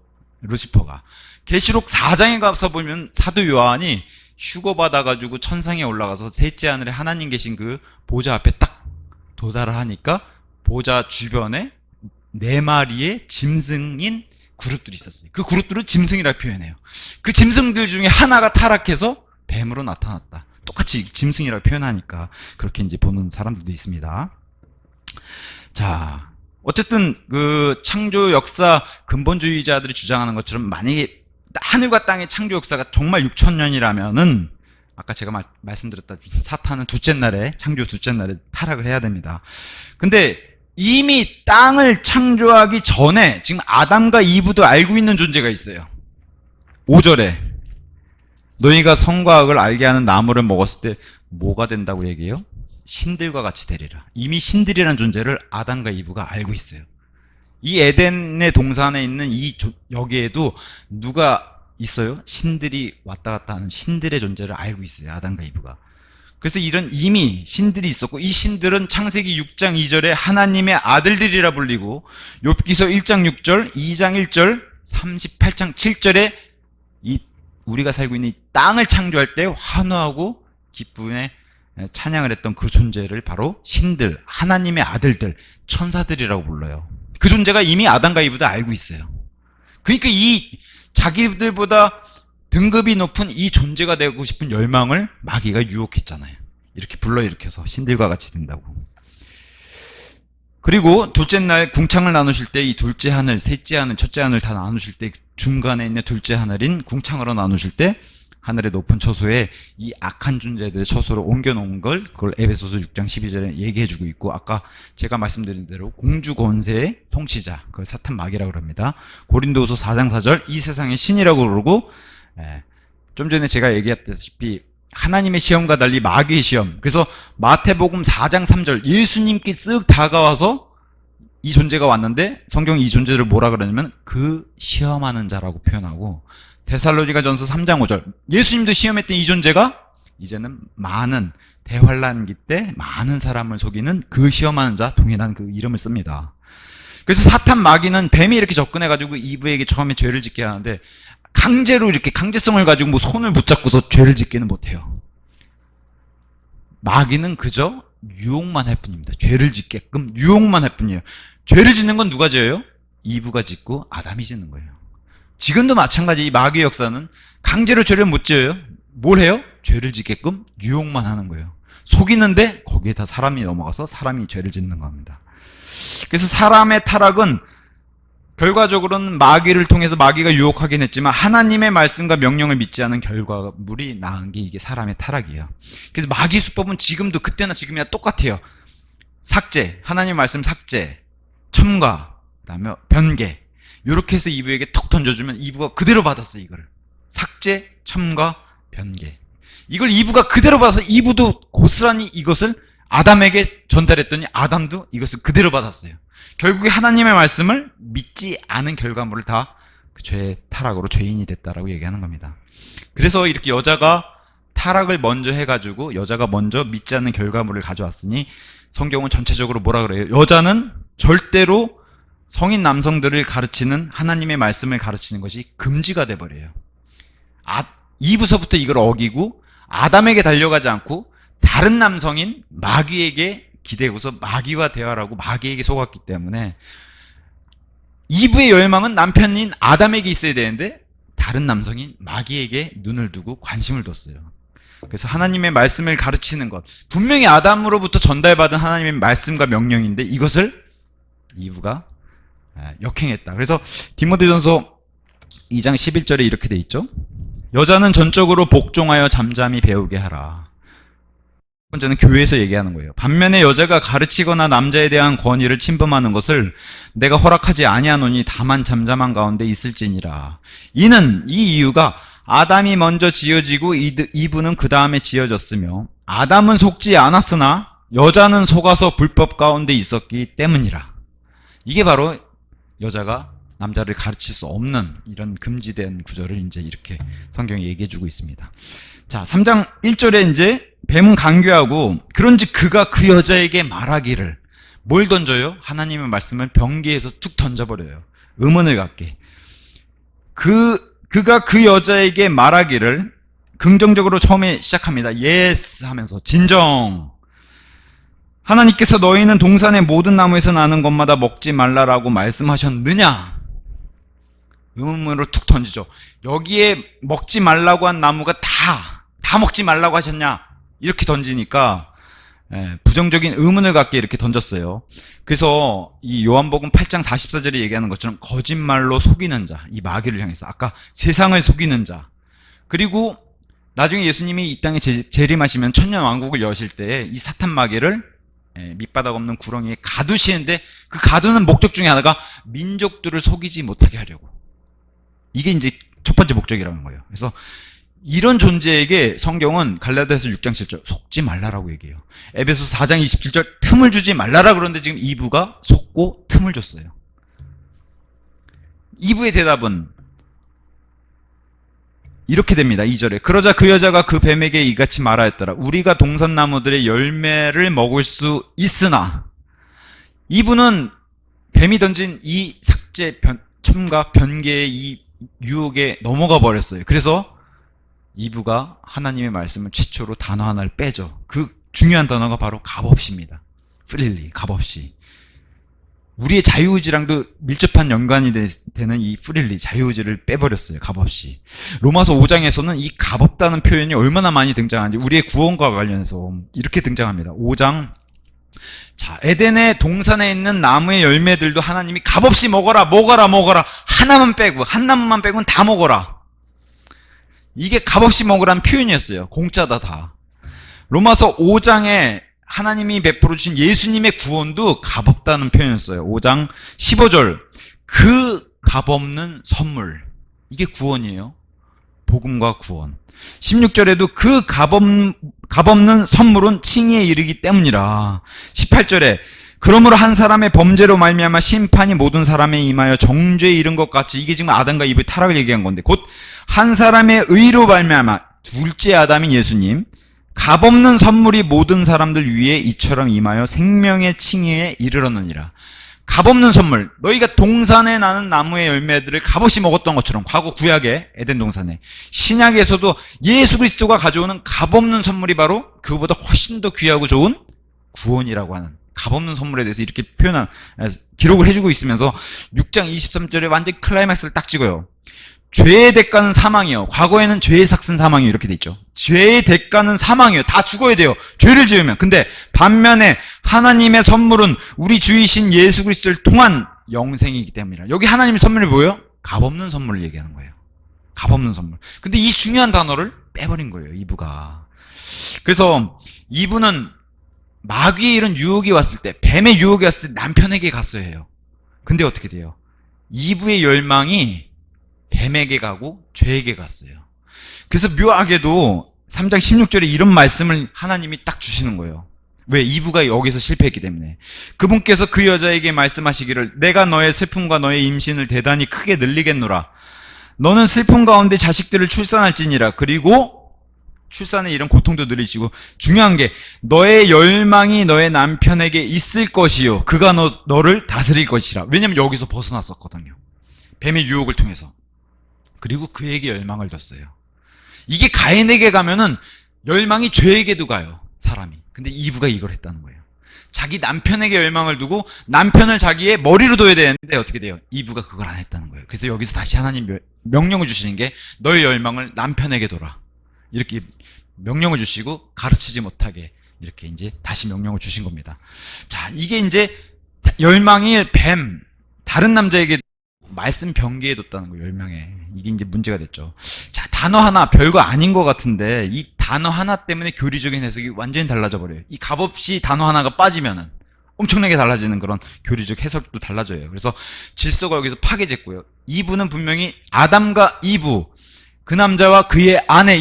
루시퍼가. 계시록 4장에 가서 보면 사도 요한이 휴거받아가지고 천상에 올라가서 셋째 하늘에 하나님 계신 그 보좌 앞에 딱 도달을 하니까 보좌 주변에 4마리의 짐승인 그룹들이 있었어요. 그 그룹들을 짐승이라고 표현해요. 그 짐승들 중에 하나가 타락해서 뱀으로 나타났다. 똑같이 짐승이라고 표현하니까 그렇게 이제 보는 사람들도 있습니다. 자, 어쨌든 그 창조 역사 근본주의자들이 주장하는 것처럼 만약에 하늘과 땅의 창조 역사가 정말 6,000년이라면은 아까 제가 말씀드렸다시피 사탄은 둘째 날에, 창조 둘째 날에 타락을 해야 됩니다. 근데 이미 땅을 창조하기 전에 지금 아담과 이브도 알고 있는 존재가 있어요. 5절에 너희가 선과 악을 알게 하는 나무를 먹었을 때 뭐가 된다고 얘기해요? 신들과 같이 되리라. 이미 신들이라는 존재를 아담과 이브가 알고 있어요. 이 에덴의 동산에 있는 여기에도 누가 있어요? 신들이 왔다 갔다 하는 신들의 존재를 알고 있어요. 아담과 이브가. 그래서 이런 이미 신들이 있었고, 이 신들은 창세기 6장 2절에 하나님의 아들들이라 불리고, 욥기서 1장 6절, 2장 1절, 38장 7절에 우리가 살고 있는 이 땅을 창조할 때 환호하고 기쁨에 찬양을 했던 그 존재를 바로 신들, 하나님의 아들들, 천사들이라고 불러요. 그 존재가 이미 아담과 이브도 알고 있어요. 그러니까 이 자기들보다 등급이 높은 이 존재가 되고 싶은 열망을 마귀가 유혹했잖아요. 이렇게 불러일으켜서 신들과 같이 된다고. 그리고 둘째 날 궁창을 나누실 때 이 둘째 하늘, 셋째 하늘, 첫째 하늘 다 나누실 때 중간에 있는 둘째 하늘인 궁창으로 나누실 때 하늘의 높은 처소에 이 악한 존재들의 처소로 옮겨놓은 걸, 그걸 에베소서 6장 12절에 얘기해주고 있고, 아까 제가 말씀드린 대로 공주 권세의 통치자, 그걸 사탄 마귀라고 그럽니다. 고린도후서 4장 4절 이 세상의 신이라고 그러고, 좀 전에 제가 얘기했다시피 하나님의 시험과 달리 마귀의 시험. 그래서 마태복음 4장 3절 예수님께 쓱 다가와서 이 존재가 왔는데 성경이 이 존재를 뭐라 그러냐면 그 시험하는 자라고 표현하고, 데살로니가 전서 3장 5절 예수님도 시험했던 이 존재가 이제는 많은 대환란기 때 많은 사람을 속이는 그 시험하는 자, 동일한 그 이름을 씁니다. 그래서 사탄 마귀는 뱀이 이렇게 접근해가지고 이브에게 처음에 죄를 짓게 하는데, 강제로 이렇게 강제성을 가지고 뭐 손을 붙잡고서 죄를 짓기는 못해요. 마귀는 그저 유혹만 할 뿐입니다. 죄를 짓게끔 유혹만 할 뿐이에요. 죄를 짓는 건 누가 지어요? 이브가 짓고 아담이 짓는 거예요. 지금도 마찬가지. 이 마귀의 역사는 강제로 죄를 못 지어요. 뭘 해요? 죄를 짓게끔 유혹만 하는 거예요. 속이는데 거기에 다 사람이 넘어가서 사람이 죄를 짓는 겁니다. 그래서 사람의 타락은 결과적으로는 마귀를 통해서 마귀가 유혹하긴 했지만 하나님의 말씀과 명령을 믿지 않은 결과물이 나은 게 이게 사람의 타락이에요. 그래서 마귀 수법은 지금도, 그때나 지금이나 똑같아요. 삭제, 하나님의 말씀 삭제, 첨가, 그다음에 변개, 이렇게 해서 이브에게 톡 던져주면 이브가 그대로 받았어요. 이거를 삭제, 첨가, 변개, 이걸 이브가 그대로 받아서 이브도 고스란히 이것을 아담에게 전달했더니 아담도 이것을 그대로 받았어요. 결국에 하나님의 말씀을 믿지 않은 결과물을 다 그 죄의 타락으로 죄인이 됐다라고 얘기하는 겁니다. 그래서 이렇게 여자가 타락을 먼저 해가지고 여자가 먼저 믿지 않는 결과물을 가져왔으니 성경은 전체적으로 뭐라 그래요? 여자는 절대로 성인 남성들을 가르치는 하나님의 말씀을 가르치는 것이 금지가 돼버려요. 이브서부터 이걸 어기고 아담에게 달려가지 않고 다른 남성인 마귀에게 기대고서 마귀와 대화를 하고 마귀에게 속았기 때문에 이브의 열망은 남편인 아담에게 있어야 되는데 다른 남성인 마귀에게 눈을 두고 관심을 뒀어요. 그래서 하나님의 말씀을 가르치는 것, 분명히 아담으로부터 전달받은 하나님의 말씀과 명령인데 이것을 이브가 역행했다. 그래서 디모데전서 2장 11절에 이렇게 돼 있죠. 여자는 전적으로 복종하여 잠잠히 배우게 하라. 첫 번째는 교회에서 얘기하는 거예요. 반면에 여자가 가르치거나 남자에 대한 권위를 침범하는 것을 내가 허락하지 아니하노니 다만 잠잠한 가운데 있을지니라. 이는 이 이유가 아담이 먼저 지어지고 이브는 그 다음에 지어졌으며 아담은 속지 않았으나 여자는 속아서 불법 가운데 있었기 때문이라. 이게 바로 여자가 남자를 가르칠 수 없는 이런 금지된 구절을 이제 이렇게 성경이 얘기해 주고 있습니다. 자, 3장 1절에 이제 뱀은 강교하고 그런즉 그가 그 여자에게 말하기를, 뭘 던져요? 하나님의 말씀을 변기에서 툭 던져버려요. 의문을 갖게. 그가 그 여자에게 말하기를, 긍정적으로 처음에 시작합니다. yes 하면서 진정. 하나님께서 너희는 동산의 모든 나무에서 나는 것마다 먹지 말라라고 말씀하셨느냐? 의문으로 툭 던지죠. 여기에 먹지 말라고 한 나무가 다 먹지 말라고 하셨냐? 이렇게 던지니까 부정적인 의문을 갖게 이렇게 던졌어요. 그래서 이 요한복음 8장 44절에 얘기하는 것처럼 거짓말로 속이는 자, 이 마귀를 향해서 아까 세상을 속이는 자, 그리고 나중에 예수님이 이 땅에 재림하시면 천년왕국을 여실 때 이 사탄 마귀를 밑바닥 없는 구렁이에 가두시는데 그 가두는 목적 중에 하나가 민족들을 속이지 못하게 하려고. 이게 이제 첫 번째 목적이라는 거예요. 그래서 이런 존재에게 성경은 갈라디아서 6장 7절 속지 말라라고 얘기해요. 에베소 4장 27절 틈을 주지 말라라. 그런데 지금 이브가 속고 틈을 줬어요. 이브의 대답은 이렇게 됩니다. 2절에 그러자 그 여자가 그 뱀에게 이같이 말하였더라. 우리가 동산나무들의 열매를 먹을 수 있으나. 이브는 뱀이 던진 이 삭제 첨가 변개의 이 유혹에 넘어가 버렸어요. 그래서 이브가 하나님의 말씀을 최초로 단어 하나를 빼죠. 그 중요한 단어가 바로 값없이입니다. 프릴리, 값없이. 우리의 자유의지랑도 밀접한 연관이 되는 이 프릴리, 자유의지를 빼버렸어요. 값없이. 로마서 5장에서는 이 값없다는 표현이 얼마나 많이 등장하는지, 우리의 구원과 관련해서 이렇게 등장합니다. 5장. 자, 에덴의 동산에 있는 나무의 열매들도 하나님이 값없이 먹어라. 하나만 빼고, 한 나무만 빼고는 다 먹어라. 이게 값없이 먹으라는 표현이었어요. 공짜다 다. 로마서 5장에 하나님이 베풀어 주신 예수님의 구원도 값없다는 표현이었어요. 5장 15절. 그 값없는 선물. 이게 구원이에요. 복음과 구원. 16절에도 그 값없는 선물은 칭의에 이르기 때문이라. 18절에 그러므로 한 사람의 범죄로 말미암아 심판이 모든 사람에 임하여 정죄에 이른 것 같이, 이게 지금 아담과 이브의 타락을 얘기한 건데, 곧 한 사람의 의로 말미암아 둘째 아담인 예수님, 값없는 선물이 모든 사람들 위에 이처럼 임하여 생명의 칭의에 이르렀느니라. 값없는 선물, 너희가 동산에 나는 나무의 열매들을 값없이 먹었던 것처럼, 과거 구약의 에덴 동산에, 신약에서도 예수 그리스도가 가져오는 값없는 선물이 바로 그보다 훨씬 더 귀하고 좋은 구원이라고 하는 값없는 선물에 대해서 이렇게 기록을 해주고 있으면서 6장 23절에 완전 클라이맥스를 딱 찍어요. 죄의 대가는 사망이요. 과거에는 죄의 삭은 사망이요. 이렇게 돼 있죠. 죄의 대가는 사망이요. 다 죽어야 돼요. 죄를 지으면. 근데 반면에 하나님의 선물은 우리 주이신 예수 그리스도를 통한 영생이기 때문이라. 여기 하나님의 선물이 뭐예요? 값없는 선물을 얘기하는 거예요. 값없는 선물. 근데 이 중요한 단어를 빼버린 거예요. 이브가. 그래서 이브는 마귀의 이런 유혹이 왔을 때, 뱀의 유혹이 왔을 때 남편에게 갔어야 해요. 근데 어떻게 돼요? 이브의 열망이 뱀에게 가고 죄에게 갔어요. 그래서 묘하게도 3장 16절에 이런 말씀을 하나님이 딱 주시는 거예요. 왜? 이브가 여기서 실패했기 때문에. 그분께서 그 여자에게 말씀하시기를 내가 너의 슬픔과 너의 임신을 대단히 크게 늘리겠노라. 너는 슬픔 가운데 자식들을 출산할지니라. 그리고 출산의 이런 고통도 늘리시고, 중요한 게 너의 열망이 너의 남편에게 있을 것이요 그가 너를 다스릴 것이라. 왜냐면 여기서 벗어났었거든요. 뱀의 유혹을 통해서. 그리고 그에게 열망을 줬어요. 이게 가인에게 가면은 열망이 죄에게도 가요, 사람이. 근데 이브가 이걸 했다는 거예요. 자기 남편에게 열망을 두고 남편을 자기의 머리로 둬야 되는데 어떻게 돼요? 이브가 그걸 안 했다는 거예요. 그래서 여기서 다시 하나님 명령을 주시는 게 너의 열망을 남편에게 둬라. 이렇게 명령을 주시고 가르치지 못하게 이렇게 이제 다시 명령을 주신 겁니다. 자, 이게 이제 열망이 다른 남자에게 말씀 변기에 뒀다는 거예요, 열망에. 이게 이제 문제가 됐죠. 자, 단어 하나, 별거 아닌 것 같은데, 이 단어 하나 때문에 교리적인 해석이 완전히 달라져 버려요. 이 값없이 단어 하나가 빠지면은 엄청나게 달라지는 그런 교리적 해석도 달라져요. 그래서 질서가 여기서 파괴됐고요. 이브는 분명히 아담과 이브, 그 남자와 그의 아내,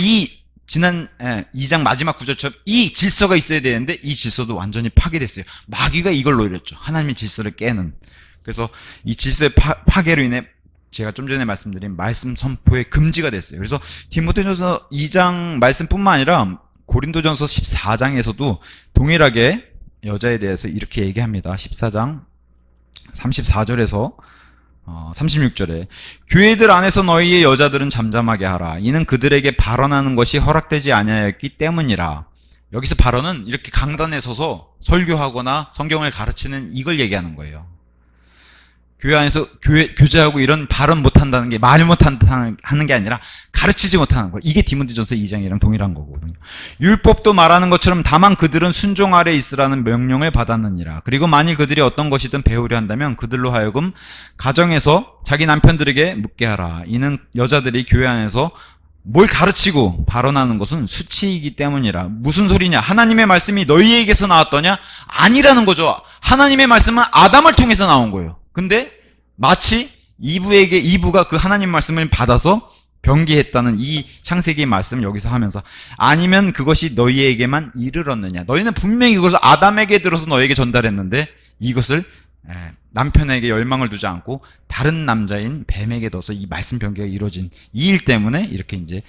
지난 2장 마지막 구절처럼 이 질서가 있어야 되는데 이 질서도 완전히 파괴됐어요. 마귀가 이걸 노렸죠. 하나님의 질서를 깨는. 그래서 이 질서의 파괴로 인해 제가 좀 전에 말씀드린 말씀 선포의 금지가 됐어요. 그래서 디모데전서 2장 말씀뿐만 아니라 고린도전서 14장에서도 동일하게 여자에 대해서 이렇게 얘기합니다. 14장 34절에서 36절에 교회들 안에서 너희의 여자들은 잠잠하게 하라. 이는 그들에게 발언하는 것이 허락되지 아니하였기 때문이라. 여기서 발언은 이렇게 강단에 서서 설교하거나 성경을 가르치는 이걸 얘기하는 거예요. 교회 안에서 교제하고 이런 발언 못한다는 게 말 못하는 게 아니라 가르치지 못하는 거예요. 이게 디모데전서 2장이랑 동일한 거거든요. 율법도 말하는 것처럼 다만 그들은 순종 아래 있으라는 명령을 받았느니라. 그리고 만일 그들이 어떤 것이든 배우려 한다면 그들로 하여금 가정에서 자기 남편들에게 묻게 하라. 이는 여자들이 교회 안에서 뭘 가르치고 발언하는 것은 수치이기 때문이라. 무슨 소리냐? 하나님의 말씀이 너희에게서 나왔더냐? 아니라는 거죠. 하나님의 말씀은 아담을 통해서 나온 거예요. 근데 마치 이브가 그 하나님 말씀을 받아서 변기했다는 이 창세기의 말씀을 여기서 하면서 아니면 그것이 너희에게만 이르렀느냐. 너희는 분명히 그것을 아담에게 들어서 너에게 전달했는데 이것을 남편에게 열망을 두지 않고 다른 남자인 뱀에게 둬서 이 말씀 변기가 이루어진 이 일 때문에 이렇게 이제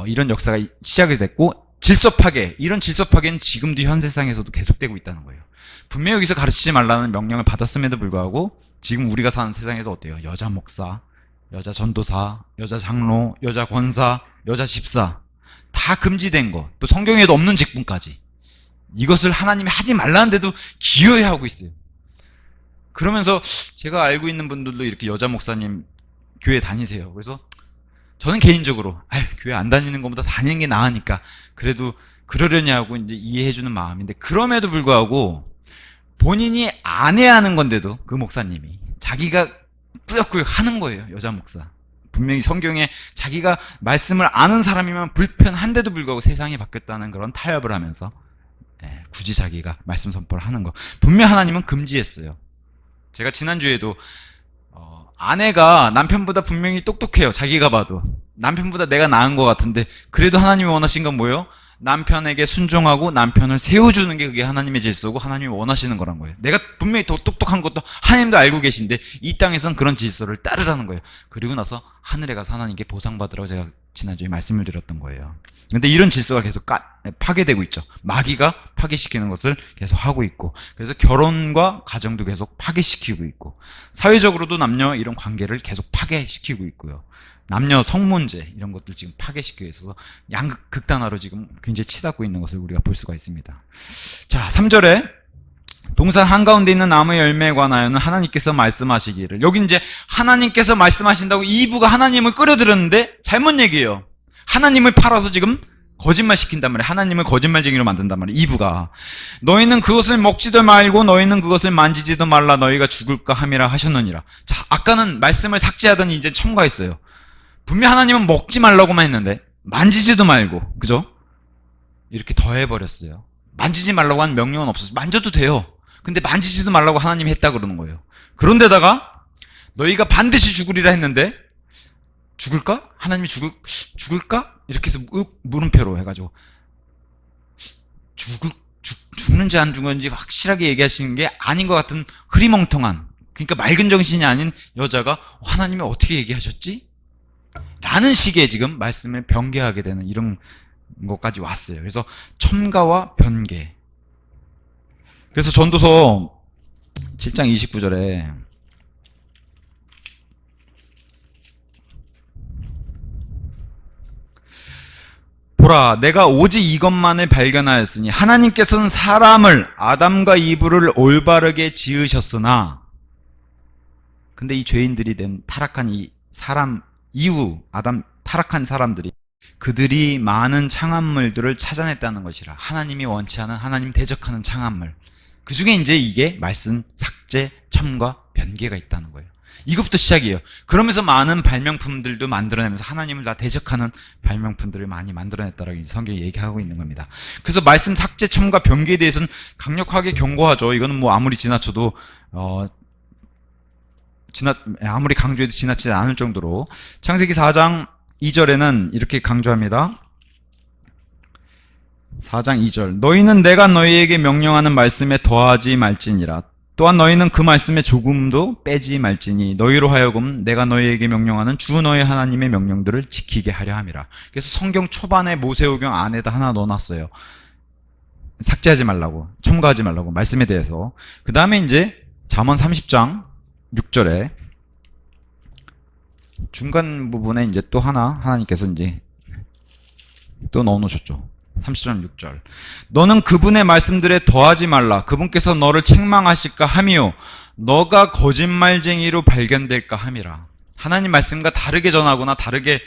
이런 역사가 시작이 됐고 질서 파괴, 이런 질서 파괴는 지금도 현 세상에서도 계속되고 있다는 거예요. 분명히 여기서 가르치지 말라는 명령을 받았음에도 불구하고 지금 우리가 사는 세상에서 어때요? 여자 목사, 여자 전도사, 여자 장로, 여자 권사, 여자 집사 다 금지된 거, 또 성경에도 없는 직분까지 이것을 하나님이 하지 말라는데도 기여해 하고 있어요. 그러면서 제가 알고 있는 분들도 이렇게 여자 목사님 교회 다니세요. 그래서 저는 개인적으로 교회 안 다니는 것보다 다니는 게 나으니까 그래도 그러려냐고 이제 이해해주는 마음인데, 그럼에도 불구하고 본인이 안 해야 하는 건데도 그 목사님이 자기가 꾸역꾸역 하는 거예요. 여자 목사. 분명히 성경에 자기가 말씀을 아는 사람이면 불편한데도 불구하고 세상이 바뀌었다는 그런 타협을 하면서 굳이 자기가 말씀 선포를 하는 거. 분명 하나님은 금지했어요. 제가 지난주에도 아내가 남편보다 분명히 똑똑해요. 자기가 봐도 남편보다 내가 나은 것 같은데 그래도 하나님이 원하신 건 뭐예요? 남편에게 순종하고 남편을 세워주는 게 그게 하나님의 질서고 하나님이 원하시는 거란 거예요. 내가 분명히 더 똑똑한 것도 하나님도 알고 계신데 이 땅에선 그런 질서를 따르라는 거예요. 그리고 나서 하늘에 가서 하나님께 보상받으라고 제가 지난주에 말씀을 드렸던 거예요. 근데 이런 질서가 계속 파괴되고 있죠. 마귀가 파괴시키는 것을 계속 하고 있고, 그래서 결혼과 가정도 계속 파괴시키고 있고, 사회적으로도 남녀 이런 관계를 계속 파괴시키고 있고요. 남녀 성문제 이런 것들 지금 파괴시키고 있어서 극단화로 지금 굉장히 치닫고 있는 것을 우리가 볼 수가 있습니다. 자, 3절에 동산 한가운데 있는 나무의 열매에 관하여는 하나님께서 말씀하시기를. 여기 이제 하나님께서 말씀하신다고 이브가 하나님을 끌어들였는데 잘못 얘기해요. 하나님을 팔아서 지금 거짓말 시킨단 말이에요. 하나님을 거짓말쟁이로 만든단 말이에요. 이브가 너희는 그것을 먹지도 말고 너희는 그것을 만지지도 말라 너희가 죽을까 함이라 하셨느니라. 자, 아까는 말씀을 삭제하더니 이제 첨가했어요. 분명 하나님은 먹지 말라고만 했는데 만지지도 말고, 그죠? 이렇게 더해버렸어요. 만지지 말라고 한 명령은 없었어요. 만져도 돼요. 근데 만지지도 말라고 하나님이 했다 그러는 거예요. 그런데다가 너희가 반드시 죽으리라 했는데 죽을까? 하나님이 죽을까? 이렇게 해서 물음표로 해가지고 죽는지 안 죽는지 확실하게 얘기하시는 게 아닌 것 같은 흐리멍텅한, 그러니까 맑은 정신이 아닌 여자가 하나님이 어떻게 얘기하셨지? 라는 식의 지금 말씀을 변개하게 되는 이런 것까지 왔어요. 그래서 첨가와 변개. 그래서 전도서 7장 29절에 보라, 내가 오직 이것만을 발견하였으니 하나님께서는 사람을 아담과 이브를 올바르게 지으셨으나, 근데 이 죄인들이 된 타락한 이 사람 이후 아담 타락한 사람들이 그들이 많은 창합물들을 찾아냈다는 것이라. 하나님이 원치 않은, 하나님 대적하는 창합물, 그 중에 이제 이게 말씀 삭제, 첨가, 변개가 있다는 거예요. 이것부터 시작이에요. 그러면서 많은 발명품들도 만들어내면서 하나님을 다 대적하는 발명품들을 많이 만들어냈다라고 성경이 얘기하고 있는 겁니다. 그래서 말씀 삭제, 첨가, 변개에 대해서는 강력하게 경고하죠. 이거는 뭐 아무리 지나쳐도 아무리 강조해도 지나치지 않을 정도로. 창세기 4장 2절에는 이렇게 강조합니다. 4장 2절, 너희는 내가 너희에게 명령하는 말씀에 더하지 말지니라. 또한 너희는 그 말씀에 조금도 빼지 말지니 너희로 하여금 내가 너희에게 명령하는 주 너희 하나님의 명령들을 지키게 하려 함이라. 그래서 성경 초반에 모세오경 안에다 하나 넣어놨어요. 삭제하지 말라고, 첨가하지 말라고, 말씀에 대해서. 그 다음에 이제 잠언 30장 6절에 중간 부분에 이제 또 하나님께서 이제 또 넣어놓으셨죠. 30장 6절. 너는 그분의 말씀들에 더하지 말라. 그분께서 너를 책망하실까 함이요 너가 거짓말쟁이로 발견될까 함이라. 하나님 말씀과 다르게 전하거나 다르게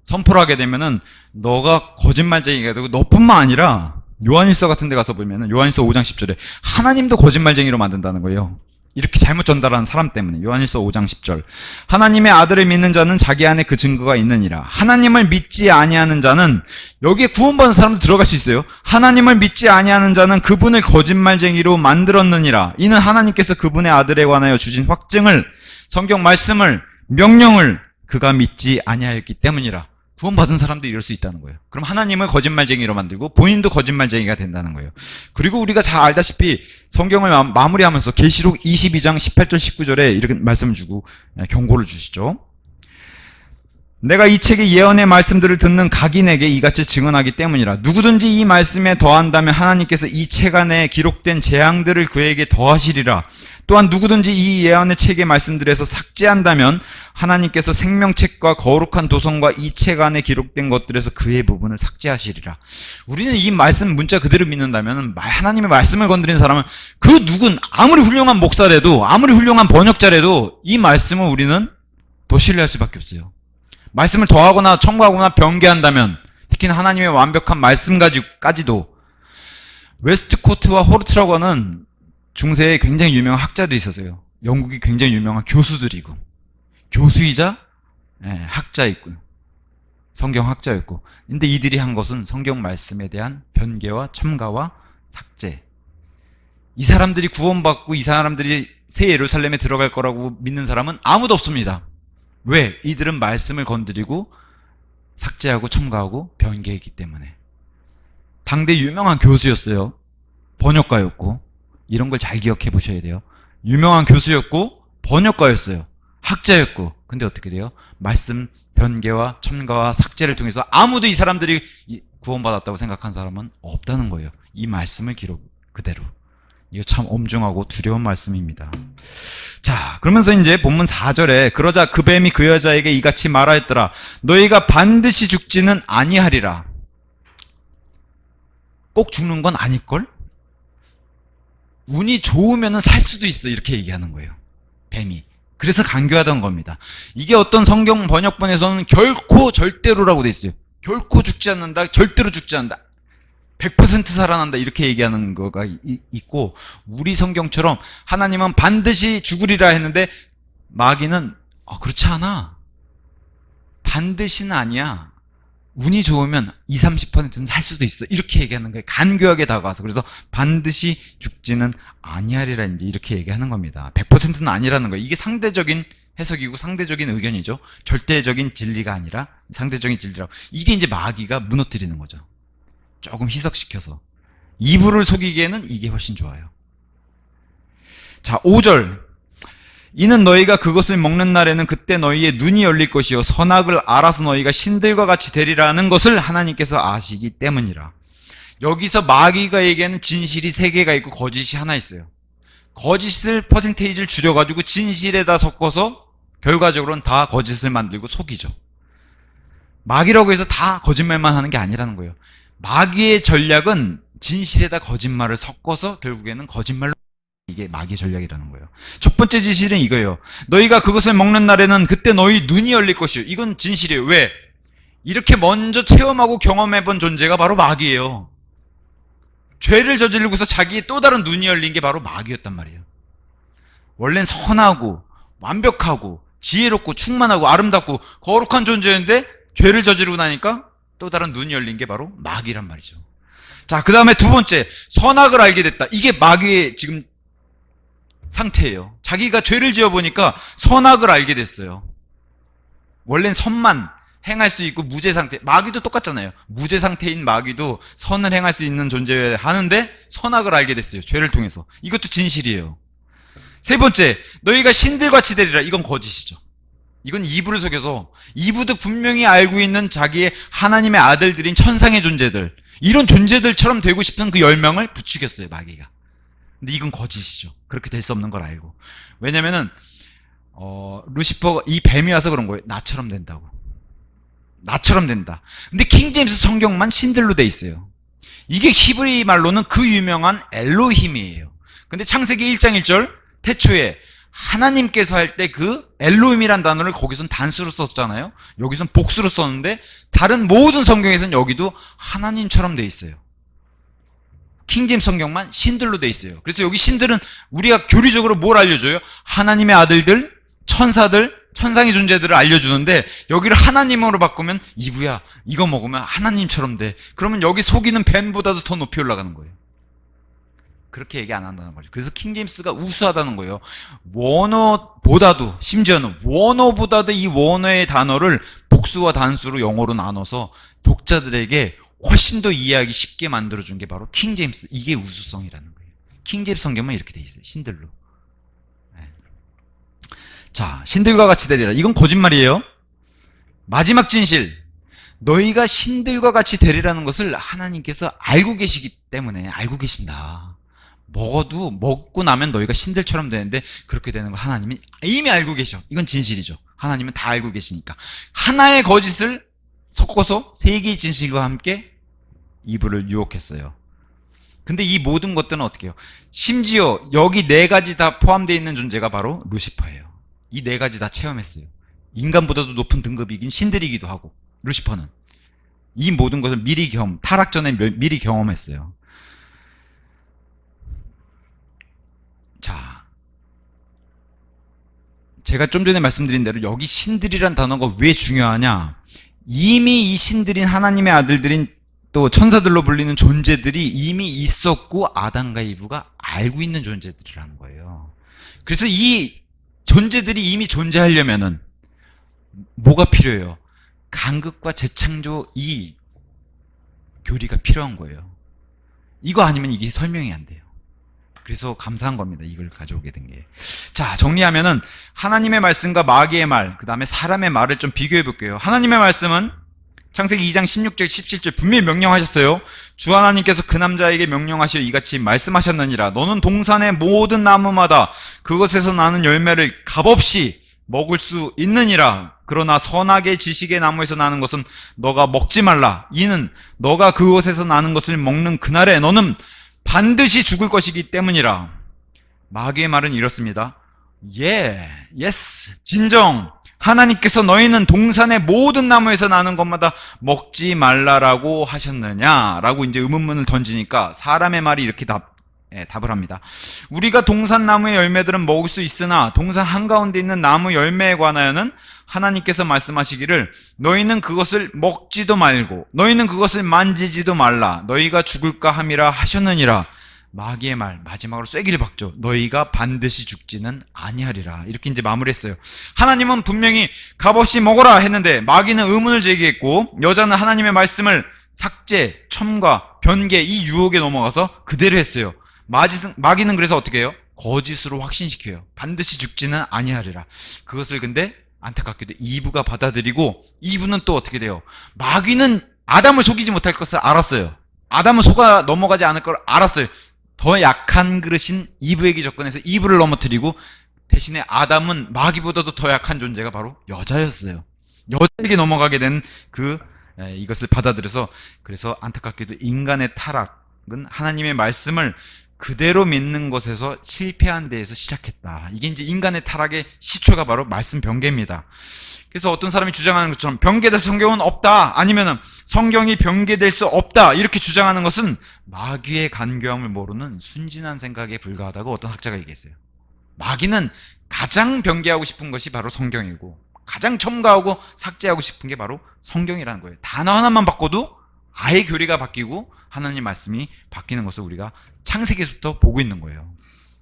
선포를 하게 되면은 너가 거짓말쟁이가 되고, 너뿐만 아니라 요한일서 같은 데 가서 보면은 요한일서 5장 10절에 하나님도 거짓말쟁이로 만든다는 거예요. 이렇게 잘못 전달하는 사람 때문에. 요한일서 5장 10절. 하나님의 아들을 믿는 자는 자기 안에 그 증거가 있느니라. 하나님을 믿지 아니하는 자는, 여기에 구원받은 사람도 들어갈 수 있어요. 하나님을 믿지 아니하는 자는 그분을 거짓말쟁이로 만들었느니라. 이는 하나님께서 그분의 아들에 관하여 주신 확증을, 성경 말씀을, 명령을 그가 믿지 아니하였기 때문이라. 구원받은 사람도 이럴 수 있다는 거예요. 그럼 하나님을 거짓말쟁이로 만들고 본인도 거짓말쟁이가 된다는 거예요. 그리고 우리가 잘 알다시피 성경을 마무리하면서 계시록 22장 18절 19절에 이렇게 말씀을 주고 경고를 주시죠. 내가 이 책의 예언의 말씀들을 듣는 각인에게 이같이 증언하기 때문이라. 누구든지 이 말씀에 더한다면 하나님께서 이 책 안에 기록된 재앙들을 그에게 더하시리라. 또한 누구든지 이 예언의 책의 말씀들에서 삭제한다면 하나님께서 생명책과 거룩한 도성과 이 책 안에 기록된 것들에서 그의 부분을 삭제하시리라. 우리는 이 말씀 문자 그대로 믿는다면 하나님의 말씀을 건드린 사람은 그 누군 아무리 훌륭한 목사라도 아무리 훌륭한 번역자라도 이 말씀을 우리는 더 신뢰할 수밖에 없어요. 말씀을 더하거나 첨가하거나 변개한다면, 특히나 하나님의 완벽한 말씀까지도, 웨스트코트와 호르트라고 하는 중세에 굉장히 유명한 학자들이 있었어요. 영국이 굉장히 유명한 교수들이고, 교수이자 학자였고요. 성경 학자였고. 근데 이들이 한 것은 성경 말씀에 대한 변개와 첨가와 삭제. 이 사람들이 구원받고 이 사람들이 새 예루살렘에 들어갈 거라고 믿는 사람은 아무도 없습니다. 왜? 이들은 말씀을 건드리고 삭제하고 첨가하고 변개했기 때문에. 당대 유명한 교수였어요. 번역가였고. 이런 걸 잘 기억해 보셔야 돼요. 유명한 교수였고 번역가였어요. 학자였고. 근데 어떻게 돼요? 말씀 변개와 첨가와 삭제를 통해서 아무도 이 사람들이 구원받았다고 생각한 사람은 없다는 거예요. 이 말씀을 기록 그대로. 이거 참 엄중하고 두려운 말씀입니다. 자, 그러면서 이제 본문 4절에 그러자 그 뱀이 그 여자에게 이같이 말하였더라. 너희가 반드시 죽지는 아니하리라. 꼭 죽는 건 아닐걸? 운이 좋으면 살 수도 있어. 이렇게 얘기하는 거예요. 뱀이. 그래서 간교하던 겁니다. 이게 어떤 성경 번역본에서는 결코 절대로라고 돼 있어요. 결코 죽지 않는다. 절대로 죽지 않는다. 100% 살아난다. 이렇게 얘기하는 거가 있고, 우리 성경처럼 하나님은 반드시 죽으리라 했는데 마귀는 그렇지 않아. 반드시는 아니야. 운이 좋으면 20, 30%는 살 수도 있어. 이렇게 얘기하는 거예요. 간교하게 다가와서. 그래서 반드시 죽지는 아니하리라 이제 이렇게 얘기하는 겁니다. 100%는 아니라는 거예요. 이게 상대적인 해석이고 상대적인 의견이죠. 절대적인 진리가 아니라 상대적인 진리라고. 이게 이제 마귀가 무너뜨리는 거죠. 조금 희석시켜서. 이불을 속이기에는 이게 훨씬 좋아요. 자, 5절. 이는 너희가 그것을 먹는 날에는 그때 너희의 눈이 열릴 것이요 선악을 알아서 너희가 신들과 같이 되리라는 것을 하나님께서 아시기 때문이라. 여기서 마귀가 얘기하는 진실이 3개가 있고 거짓이 하나 있어요. 거짓을 퍼센테이지를 줄여가지고 진실에다 섞어서 결과적으로는 다 거짓을 만들고 속이죠. 마귀라고 해서 다 거짓말만 하는 게 아니라는 거예요. 마귀의 전략은 진실에다 거짓말을 섞어서 결국에는 거짓말로, 이게 마귀의 전략이라는 거예요. 첫 번째 진실은 이거예요. 너희가 그것을 먹는 날에는 그때 너희 눈이 열릴 것이요. 이건 진실이에요. 왜? 이렇게 먼저 체험하고 경험해본 존재가 바로 마귀예요. 죄를 저지르고서 자기의 또 다른 눈이 열린 게 바로 마귀였단 말이에요. 원래는 선하고 완벽하고 지혜롭고 충만하고 아름답고 거룩한 존재였는데 죄를 저지르고 나니까 또 다른 눈이 열린 게 바로 마귀란 말이죠. 자, 그 다음에 두 번째, 선악을 알게 됐다. 이게 마귀의 지금 상태예요. 자기가 죄를 지어보니까 선악을 알게 됐어요. 원래는 선만 행할 수 있고 무죄 상태, 마귀도 똑같잖아요. 무죄 상태인 마귀도 선을 행할 수 있는 존재여야 하는데 선악을 알게 됐어요. 죄를 통해서. 이것도 진실이에요. 세 번째, 너희가 신들같이 되리라. 이건 거짓이죠. 이건 이브를 속여서, 이브도 분명히 알고 있는 자기의 하나님의 아들들인 천상의 존재들, 이런 존재들처럼 되고 싶은 그 열명을 부추겼어요, 마귀가. 근데 이건 거짓이죠. 그렇게 될 수 없는 걸 알고. 왜냐면은 루시퍼가, 이 뱀이 와서 그런 거예요. 나처럼 된다고. 나처럼 된다. 근데 킹제임스 성경만 신들로 돼 있어요. 이게 히브리 말로는 그 유명한 엘로힘이에요. 근데 창세기 1장 1절 태초에 하나님께서 할 때 그 엘로힘이란 단어를 거기선 단수로 썼잖아요. 여기선 복수로 썼는데 다른 모든 성경에서는 여기도 하나님처럼 돼 있어요. 킹제임스 성경만 신들로 돼 있어요. 그래서 여기 신들은 우리가 교리적으로 뭘 알려줘요? 하나님의 아들들, 천사들, 천상의 존재들을 알려주는데 여기를 하나님으로 바꾸면 이브야, 이거 먹으면 하나님처럼 돼. 그러면 여기 속이는 뱀보다도 더 높이 올라가는 거예요. 그렇게 얘기 안 한다는 거죠. 그래서 킹제임스가 우수하다는 거예요. 원어보다도, 심지어는 원어보다도 이 원어의 단어를 복수와 단수로 영어로 나눠서 독자들에게 훨씬 더 이해하기 쉽게 만들어준 게 바로 킹제임스. 이게 우수성이라는 거예요. 킹제임스 성경만 이렇게 돼 있어요. 신들로. 네. 자, 신들과 같이 되리라. 이건 거짓말이에요. 마지막 진실. 너희가 신들과 같이 되리라는 것을 하나님께서 알고 계시기 때문에, 알고 계신다. 먹고 나면 너희가 신들처럼 되는데 그렇게 되는 거 하나님이 이미 알고 계셔. 이건 진실이죠. 하나님은 다 알고 계시니까. 하나의 거짓을 섞어서 세 개의 진실과 함께 이브를 유혹했어요. 근데 이 모든 것들은 어떻게 해요? 심지어 여기 네 가지 다 포함되어 있는 존재가 바로 루시퍼예요. 이 네 가지 다 체험했어요. 인간보다도 높은 등급이긴 신들이기도 하고, 루시퍼는 이 모든 것을 미리 타락 전에 미리 경험했어요. 자, 제가 좀 전에 말씀드린 대로 여기 신들이란 단어가 왜 중요하냐? 이미 이 신들인 하나님의 아들들인 또 천사들로 불리는 존재들이 이미 있었고 아담과 이브가 알고 있는 존재들이라는 거예요. 그래서 이 존재들이 이미 존재하려면은 뭐가 필요해요? 간극과 재창조, 이 교리가 필요한 거예요. 이거 아니면 이게 설명이 안 돼요. 그래서 감사한 겁니다. 이걸 가져오게 된 게. 자, 정리하면은 하나님의 말씀과 마귀의 말, 그 다음에 사람의 말을 좀 비교해 볼게요. 하나님의 말씀은 창세기 2장 16절 17절 분명히 명령하셨어요. 주 하나님께서 그 남자에게 명령하시어 이같이 말씀하셨느니라. 너는 동산의 모든 나무마다 그것에서 나는 열매를 값없이 먹을 수 있느니라. 그러나 선악의 지식의 나무에서 나는 것은 너가 먹지 말라. 이는 너가 그것에서 나는 것을 먹는 그날에 너는 반드시 죽을 것이기 때문이라. 마귀의 말은 이렇습니다. yes, 진정. 하나님께서 너희는 동산의 모든 나무에서 나는 것마다 먹지 말라라고 하셨느냐라고 이제 의문문을 던지니까 사람의 말이 이렇게 답을 합니다. 우리가 동산나무의 열매들은 먹을 수 있으나 동산 한가운데 있는 나무 열매에 관하여는 하나님께서 말씀하시기를 너희는 그것을 먹지도 말고 너희는 그것을 만지지도 말라. 너희가 죽을까 함이라 하셨느니라. 마귀의 말 마지막으로 쐐기를 박죠. 너희가 반드시 죽지는 아니하리라. 이렇게 이제 마무리했어요. 하나님은 분명히 값없이 먹어라 했는데 마귀는 의문을 제기했고 여자는 하나님의 말씀을 삭제, 첨가, 변개 이 유혹에 넘어가서 그대로 했어요. 마귀는 그래서 어떻게 해요? 거짓으로 확신시켜요. 반드시 죽지는 아니하리라. 그것을 근데 안타깝게도 이브가 받아들이고 이브는 또 어떻게 돼요? 마귀는 아담을 속이지 못할 것을 알았어요. 아담은 속아 넘어가지 않을 걸 알았어요. 더 약한 그릇인 이브에게 접근해서 이브를 넘어뜨리고 대신에 아담은 마귀보다도 더 약한 존재가 바로 여자였어요. 여자에게 넘어가게 된 이것을 받아들여서, 그래서 안타깝게도 인간의 타락은 하나님의 말씀을 그대로 믿는 것에서 실패한 데에서 시작했다. 이게 이제 인간의 타락의 시초가 바로 말씀 변개입니다. 그래서 어떤 사람이 주장하는 것처럼 변개될 성경은 없다, 아니면은 성경이 변개될 수 없다, 이렇게 주장하는 것은 마귀의 간교함을 모르는 순진한 생각에 불과하다고 어떤 학자가 얘기했어요. 마귀는 가장 변개하고 싶은 것이 바로 성경이고, 가장 첨가하고 삭제하고 싶은 게 바로 성경이라는 거예요. 단어 하나만 바꿔도 아예 교리가 바뀌고 하나님 말씀이 바뀌는 것을 우리가 창세기에서부터 보고 있는 거예요.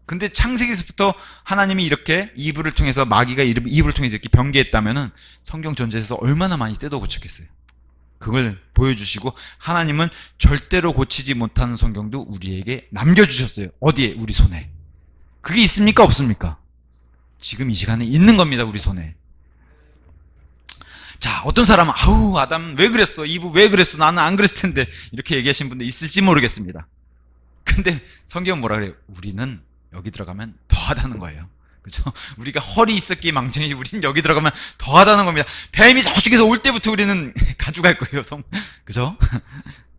근데 창세기에서부터 하나님이 이렇게 이브를 통해서, 마귀가 이브를 통해서 이렇게 변개했다면은 성경 전체에서 얼마나 많이 뜯어 고쳤겠어요. 그걸 보여주시고, 하나님은 절대로 고치지 못하는 성경도 우리에게 남겨주셨어요. 어디에? 우리 손에. 그게 있습니까? 없습니까? 지금 이 시간에 있는 겁니다. 우리 손에. 자, 어떤 사람은 아우 아담 왜 그랬어? 이브 왜 그랬어? 나는 안 그랬을 텐데, 이렇게 얘기하시는 분도 있을지 모르겠습니다. 근데 성경은 뭐라 그래요? 우리는 여기 들어가면 더하다는 거예요. 그죠? 우리가 헐이 있었기에 망정이지, 우리는 여기 들어가면 더하다는 겁니다. 뱀이 저쪽에서 올 때부터 우리는 가져갈 거예요. 그죠?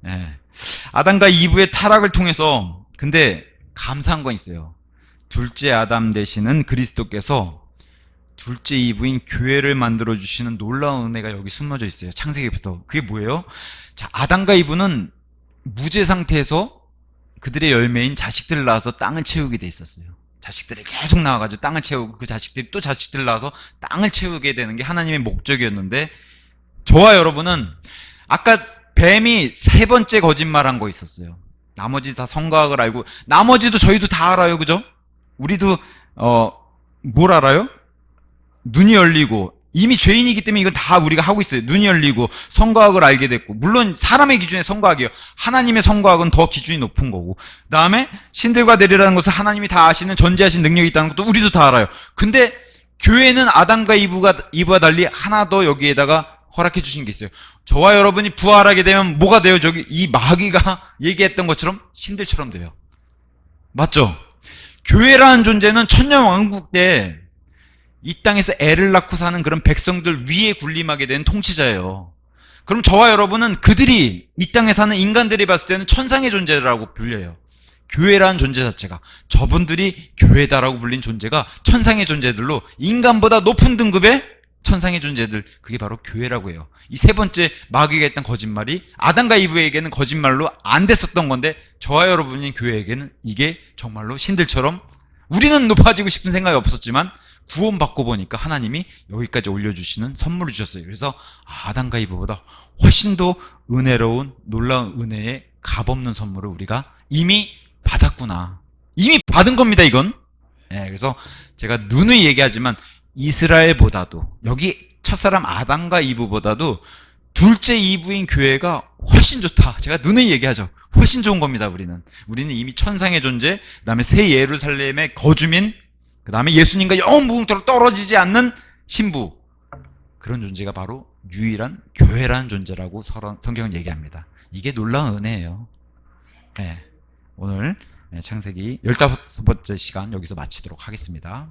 네. 아담과 이브의 타락을 통해서, 근데 감사한 건 있어요. 둘째 아담 되시는 그리스도께서 둘째 이브인 교회를 만들어주시는 놀라운 은혜가 여기 숨어져 있어요. 창세기부터. 그게 뭐예요? 자, 아담과 이브는 무죄 상태에서 그들의 열매인 자식들을 낳아서 땅을 채우게 돼 있었어요. 자식들이 계속 나와가지고 땅을 채우고, 그 자식들이 또 자식들을 낳아서 땅을 채우게 되는 게 하나님의 목적이었는데, 저와 여러분은 아까 뱀이 세 번째 거짓말한 거 있었어요. 나머지 다 성과학을 알고, 나머지도 저희도 다 알아요. 그죠? 우리도 뭘 알아요? 눈이 열리고, 이미 죄인이기 때문에 이건 다 우리가 하고 있어요. 눈이 열리고 성과학을 알게 됐고, 물론 사람의 기준에 성과학이에요. 하나님의 성과학은 더 기준이 높은 거고, 그 다음에 신들과 내리라는 것을 하나님이 다 아시는 전지하신 능력이 있다는 것도 우리도 다 알아요. 근데 교회는 아담과 이브와 달리 하나 더 여기에다가 허락해 주신 게 있어요. 저와 여러분이 부활하게 되면 뭐가 돼요? 저기 이 마귀가 얘기했던 것처럼 신들처럼 돼요. 맞죠? 교회라는 존재는 천년왕국 때 이 땅에서 애를 낳고 사는 그런 백성들 위에 군림하게 된 통치자예요. 그럼 저와 여러분은 그들이, 이 땅에 사는 인간들이 봤을 때는 천상의 존재라고 불려요. 교회라는 존재 자체가, 저분들이 교회다라고 불린 존재가 천상의 존재들로, 인간보다 높은 등급의 천상의 존재들, 그게 바로 교회라고 해요. 이 세 번째 마귀가 했던 거짓말이 아담과 이브에게는 거짓말로 안 됐었던 건데, 저와 여러분인 교회에게는 이게 정말로 신들처럼, 우리는 높아지고 싶은 생각이 없었지만 구원받고 보니까 하나님이 여기까지 올려주시는 선물을 주셨어요. 그래서 아담과 이브보다 훨씬 더 은혜로운, 놀라운 은혜의 값없는 선물을 우리가 이미 받았구나. 이미 받은 겁니다, 이건. 네, 그래서 제가 누누이 얘기하지만 이스라엘보다도, 여기 첫사람 아담과 이브보다도 둘째 이브인 교회가 훨씬 좋다. 제가 누누이 얘기하죠. 훨씬 좋은 겁니다. 우리는 이미 천상의 존재, 그 다음에 새 예루살렘의 거주민, 그 다음에 예수님과 영원 무궁토록 떨어지지 않는 신부, 그런 존재가 바로 유일한 교회라는 존재라고 성경은 얘기합니다. 이게 놀라운 은혜예요. 네, 오늘 창세기 15번째 시간 여기서 마치도록 하겠습니다.